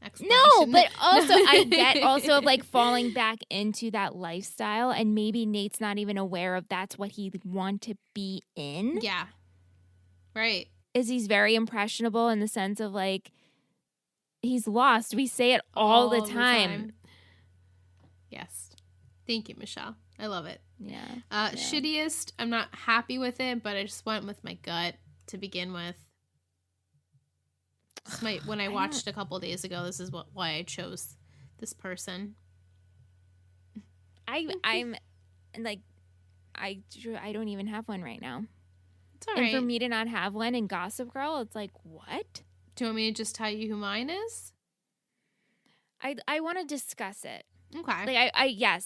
explanation. No, but also I get also of like falling back into that lifestyle, and maybe Nate's not even aware of that's what he want to be in. Yeah. Right. Is he's very impressionable in the sense of like, he's lost. We say it all the time. Yes. Thank you, Michelle. I love it. Yeah. Shittiest, I'm not happy with it, but I just went with my gut to begin with. When I watched a couple days ago, this is why I chose this person. I'm like, I don't even have one right now. It's all right. And for me to not have one in Gossip Girl, it's like, what? Do you want me to just tell you who mine is? I want to discuss it. Okay. Like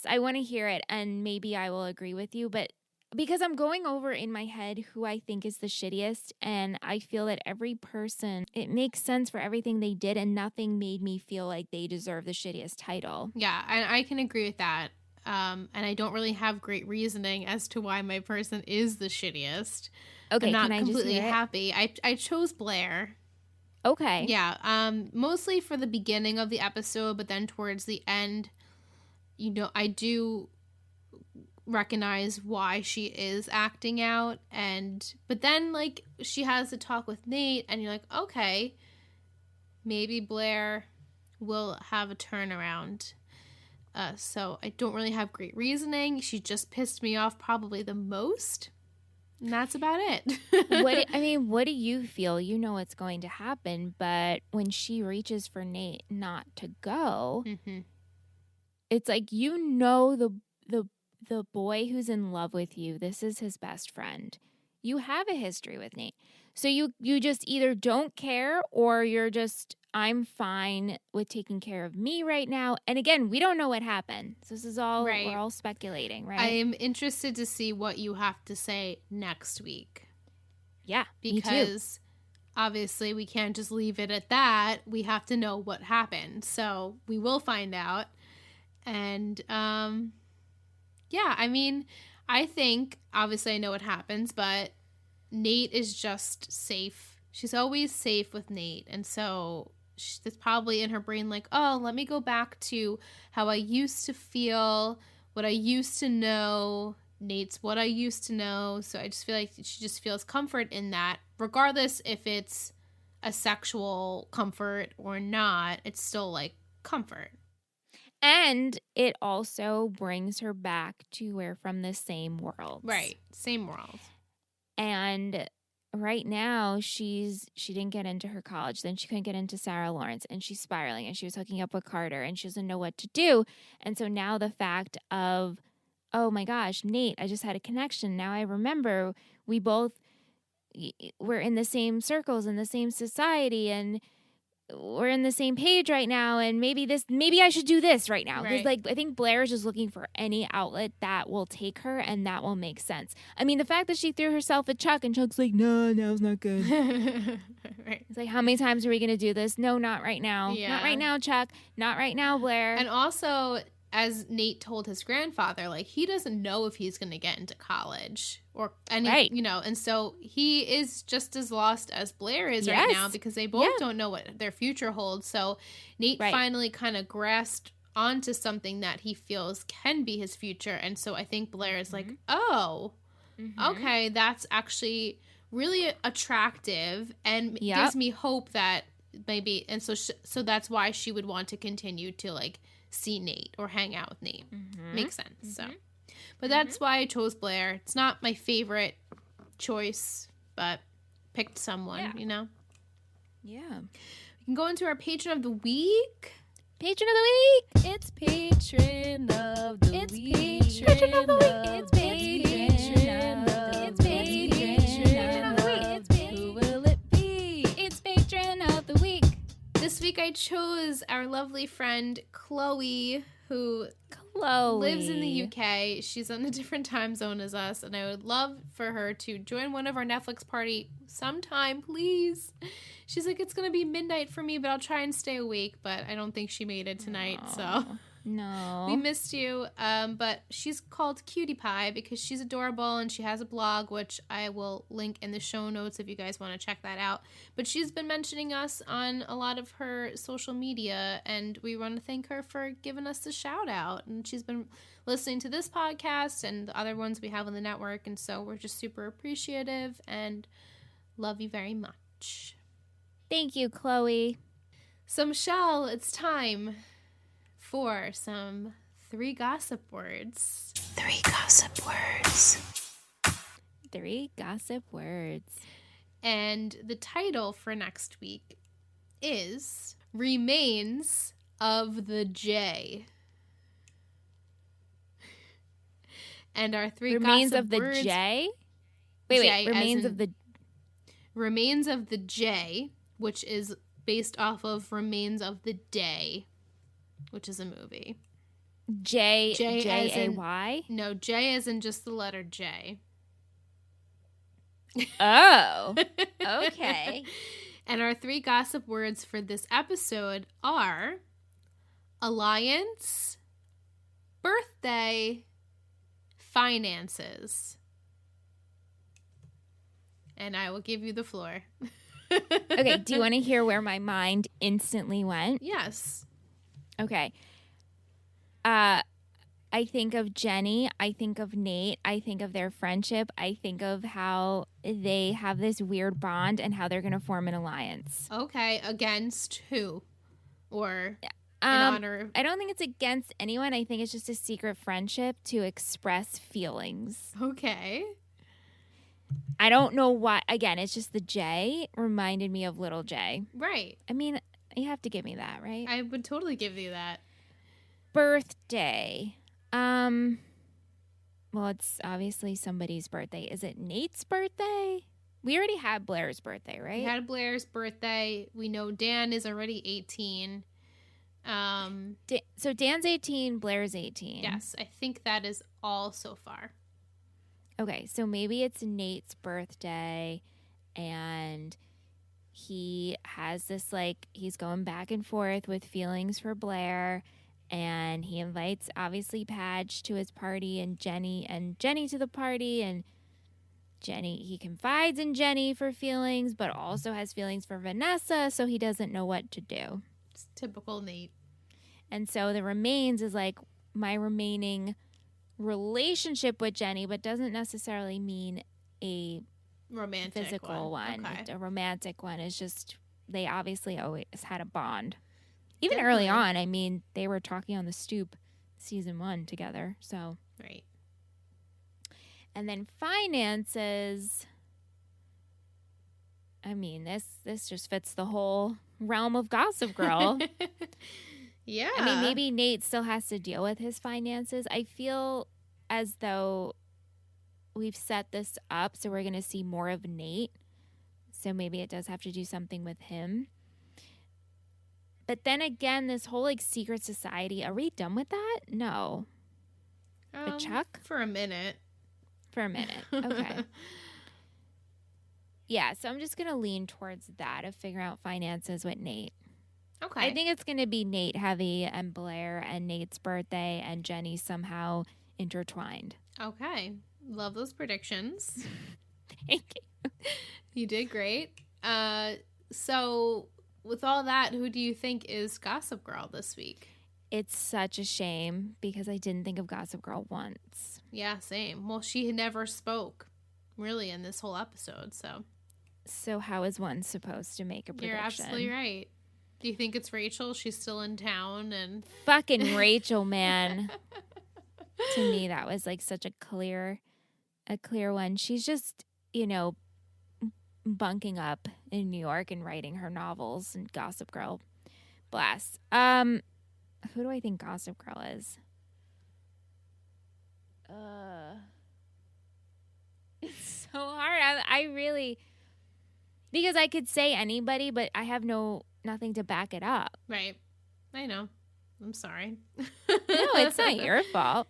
I want to hear it, and maybe I will agree with you, but because I'm going over in my head who I think is the shittiest, and I feel that every person, it makes sense for everything they did, and nothing made me feel like they deserve the shittiest title. Yeah, I can agree with that. And I don't really have great reasoning as to why my person is the shittiest. Okay, I'm not can I completely just hear it? happy. I chose Blair. Okay. Yeah, mostly for the beginning of the episode, but then towards the end, you know, I do recognize why she is acting out, but then like she has a talk with Nate, and you're like, okay, maybe Blair will have a turnaround. So I don't really have great reasoning. She just pissed me off probably the most. And that's about it. What do you feel? You know what's going to happen, but when she reaches for Nate not to go, it's like, you know, the boy who's in love with you, this is his best friend. You have a history with Nate. So you just either don't care, or you're just, I'm fine with taking care of me right now. And again, we don't know what happened. So this is all, right. We're all speculating, right? I am interested to see what you have to say next week. Yeah, because obviously we can't just leave it at that. We have to know what happened. So we will find out. And, yeah, I mean, I think, obviously I know what happens, but Nate is just safe. She's always safe with Nate. And so it's probably in her brain like, oh, let me go back to how I used to feel, what I used to know. Nate's what I used to know. So I just feel like she just feels comfort in that. Regardless if it's a sexual comfort or not, it's still like comfort. And it also brings her back to we're from the same world. Right. Same world. And right now she didn't get into her college. Then she couldn't get into Sarah Lawrence, and she's spiraling, and she was hooking up with Carter, and she doesn't know what to do. And so now the fact of, oh my gosh, Nate, I just had a connection. Now I remember we're in the same circles, in the same society, and we're in the same page right now, and maybe I should do this right now. Because I think Blair is just looking for any outlet that will take her and that will make sense. I mean, the fact that she threw herself at Chuck and Chuck's like, no, now's not good. Right. It's like, how many times are we going to do this? No, not right now. Yeah. Not right now, Chuck. Not right now, Blair. And also, as Nate told his grandfather, like, he doesn't know if he's going to get into college or any, and so he is just as lost as Blair is right now, because they both don't know what their future holds. So Nate finally kind of grasped onto something that he feels can be his future. And so I think Blair is like, oh, okay, that's actually really attractive and gives me hope that maybe, and so that's why she would want to continue to, like, see Nate or hang out with Nate. Makes sense. So, but that's why I chose Blair. It's not my favorite choice, but picked someone, Yeah. We can go into our patron of the week. Patron of the week. It's patron of the week. Patron of the week. It's patron of the week. Who will it be? It's patron of the week. This week I chose our lovely friend Chloe, who lives in the UK. She's on a different time zone as us, and I would love for her to join one of our Netflix party sometime, please. She's like, it's going to be midnight for me, but I'll try and stay awake, but I don't think she made it tonight, so... No. We missed you. But she's called Cutie Pie because she's adorable and she has a blog, which I will link in the show notes if you guys want to check that out. But she's been mentioning us on a lot of her social media, and we want to thank her for giving us the shout out. And she's been listening to this podcast and the other ones we have on the network, and so we're just super appreciative and love you very much. Thank you, Chloe. So, Michelle, it's time for some 3 gossip words. 3 gossip words. 3 gossip words. And the title for next week is Remains of the J. And our 3 Remains gossip of the words, J? Wait, Remains of the... Remains of the J, which is based off of Remains of the Day, which is a movie. J-A-Y? No, J as in just the letter J. Oh, okay. And our 3 gossip words for this episode are alliance, birthday, finances. And I will give you the floor. Okay, do you want to hear where my mind instantly went? Yes. Okay. I think of Jenny. I think of Nate. I think of their friendship. I think of how they have this weird bond and how they're going to form an alliance. Okay. Against who? Or in honor of... I don't think it's against anyone. I think it's just a secret friendship to express feelings. Okay. I don't know why. Again, it's just the J reminded me of little J. Right. I mean, you have to give me that, right? I would totally give you that. Birthday. Well, it's obviously somebody's birthday. Is it Nate's birthday? We already had Blair's birthday, right? We had Blair's birthday. We know Dan is already 18. So Dan's 18, Blair's 18. Yes, I think that is all so far. Okay, so maybe it's Nate's birthday, and he has this, like, he's going back and forth with feelings for Blair, and he invites, obviously, Padge to his party, and Jenny to the party, and he confides in Jenny for feelings, but also has feelings for Vanessa, so he doesn't know what to do. It's typical Nate. And so the remains is, like, my remaining relationship with Jenny, but doesn't necessarily mean a romantic physical one. Okay. A romantic one is just, they obviously always had a bond. Even early on, I mean, they were talking on the stoop season 1 together. So right. And then finances. I mean, this just fits the whole realm of Gossip Girl. Yeah. I mean, maybe Nate still has to deal with his finances. I feel as though we've set this up so we're going to see more of Nate. So maybe it does have to do something with him. But then again, this whole like secret society, are we done with that? No. With Chuck? For a minute. For a minute. Okay. Yeah, so I'm just going to lean towards that of figuring out finances with Nate. Okay. I think it's going to be Nate heavy and Blair and Nate's birthday and Jenny somehow intertwined. Okay. Love those predictions. Thank you. You did great. So with all that, who do you think is Gossip Girl this week? It's such a shame because I didn't think of Gossip Girl once. Yeah, same. Well, she never spoke really in this whole episode, So how is one supposed to make a prediction? You're absolutely right. Do you think it's Rachel? She's still in town and fucking Rachel, man. To me, that was like such a clear one. She's just, bunking up in New York and writing her novels and Gossip Girl. Blast. Who do I think Gossip Girl is? It's so hard. I really, because I could say anybody, but I have nothing to back it up. Right. I know. I'm sorry. No, it's not your fault.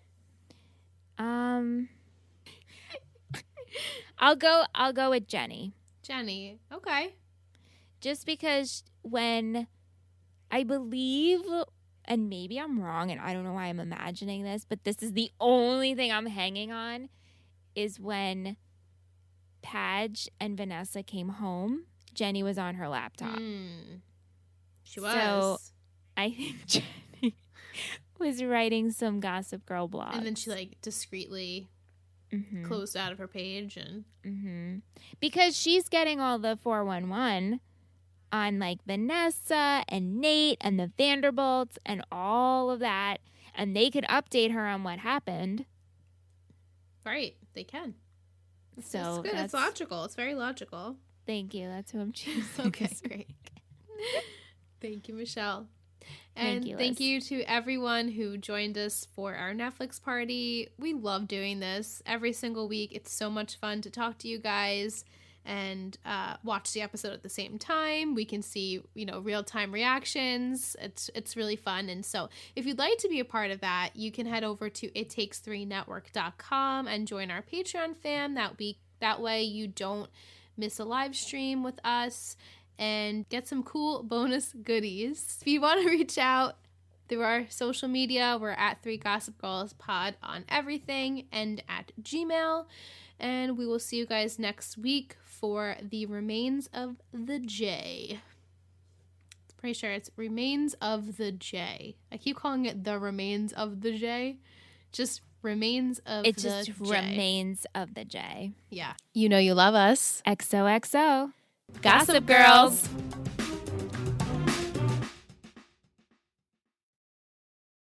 I'll go with Jenny. Jenny. Okay. Just because when I believe, and maybe I'm wrong and I don't know why I'm imagining this, but this is the only thing I'm hanging on, is when Padge and Vanessa came home, Jenny was on her laptop. She was. So I think Jenny was writing some Gossip Girl blogs. And then she like discreetly closed out of her page and because she's getting all the 411 on like Vanessa and Nate and the Vanderbilts and all of that, and they could update her on what happened. Right, they can. So it's good. It's logical. It's very logical. Thank you. That's who I'm choosing. Okay, great. Thank you, Michelle. And thank you to everyone who joined us for our Netflix party. We love doing this every single week. It's so much fun to talk to you guys and watch the episode at the same time. We can see, real-time reactions. It's really fun. And so if you'd like to be a part of that, you can head over to ittakes3network.com and join our Patreon fam. That way you don't miss a live stream with us and get some cool bonus goodies. If you want to reach out through our social media, we're at 3 Gossip Girls Pod on everything and at Gmail. And we will see you guys next week for the Remains of the J. I'm pretty sure it's Remains of the J. I keep calling it the Remains of the J. Just Remains of the J. It's just Remains of the J. Yeah. You know you love us. XOXO. Gossip Girls.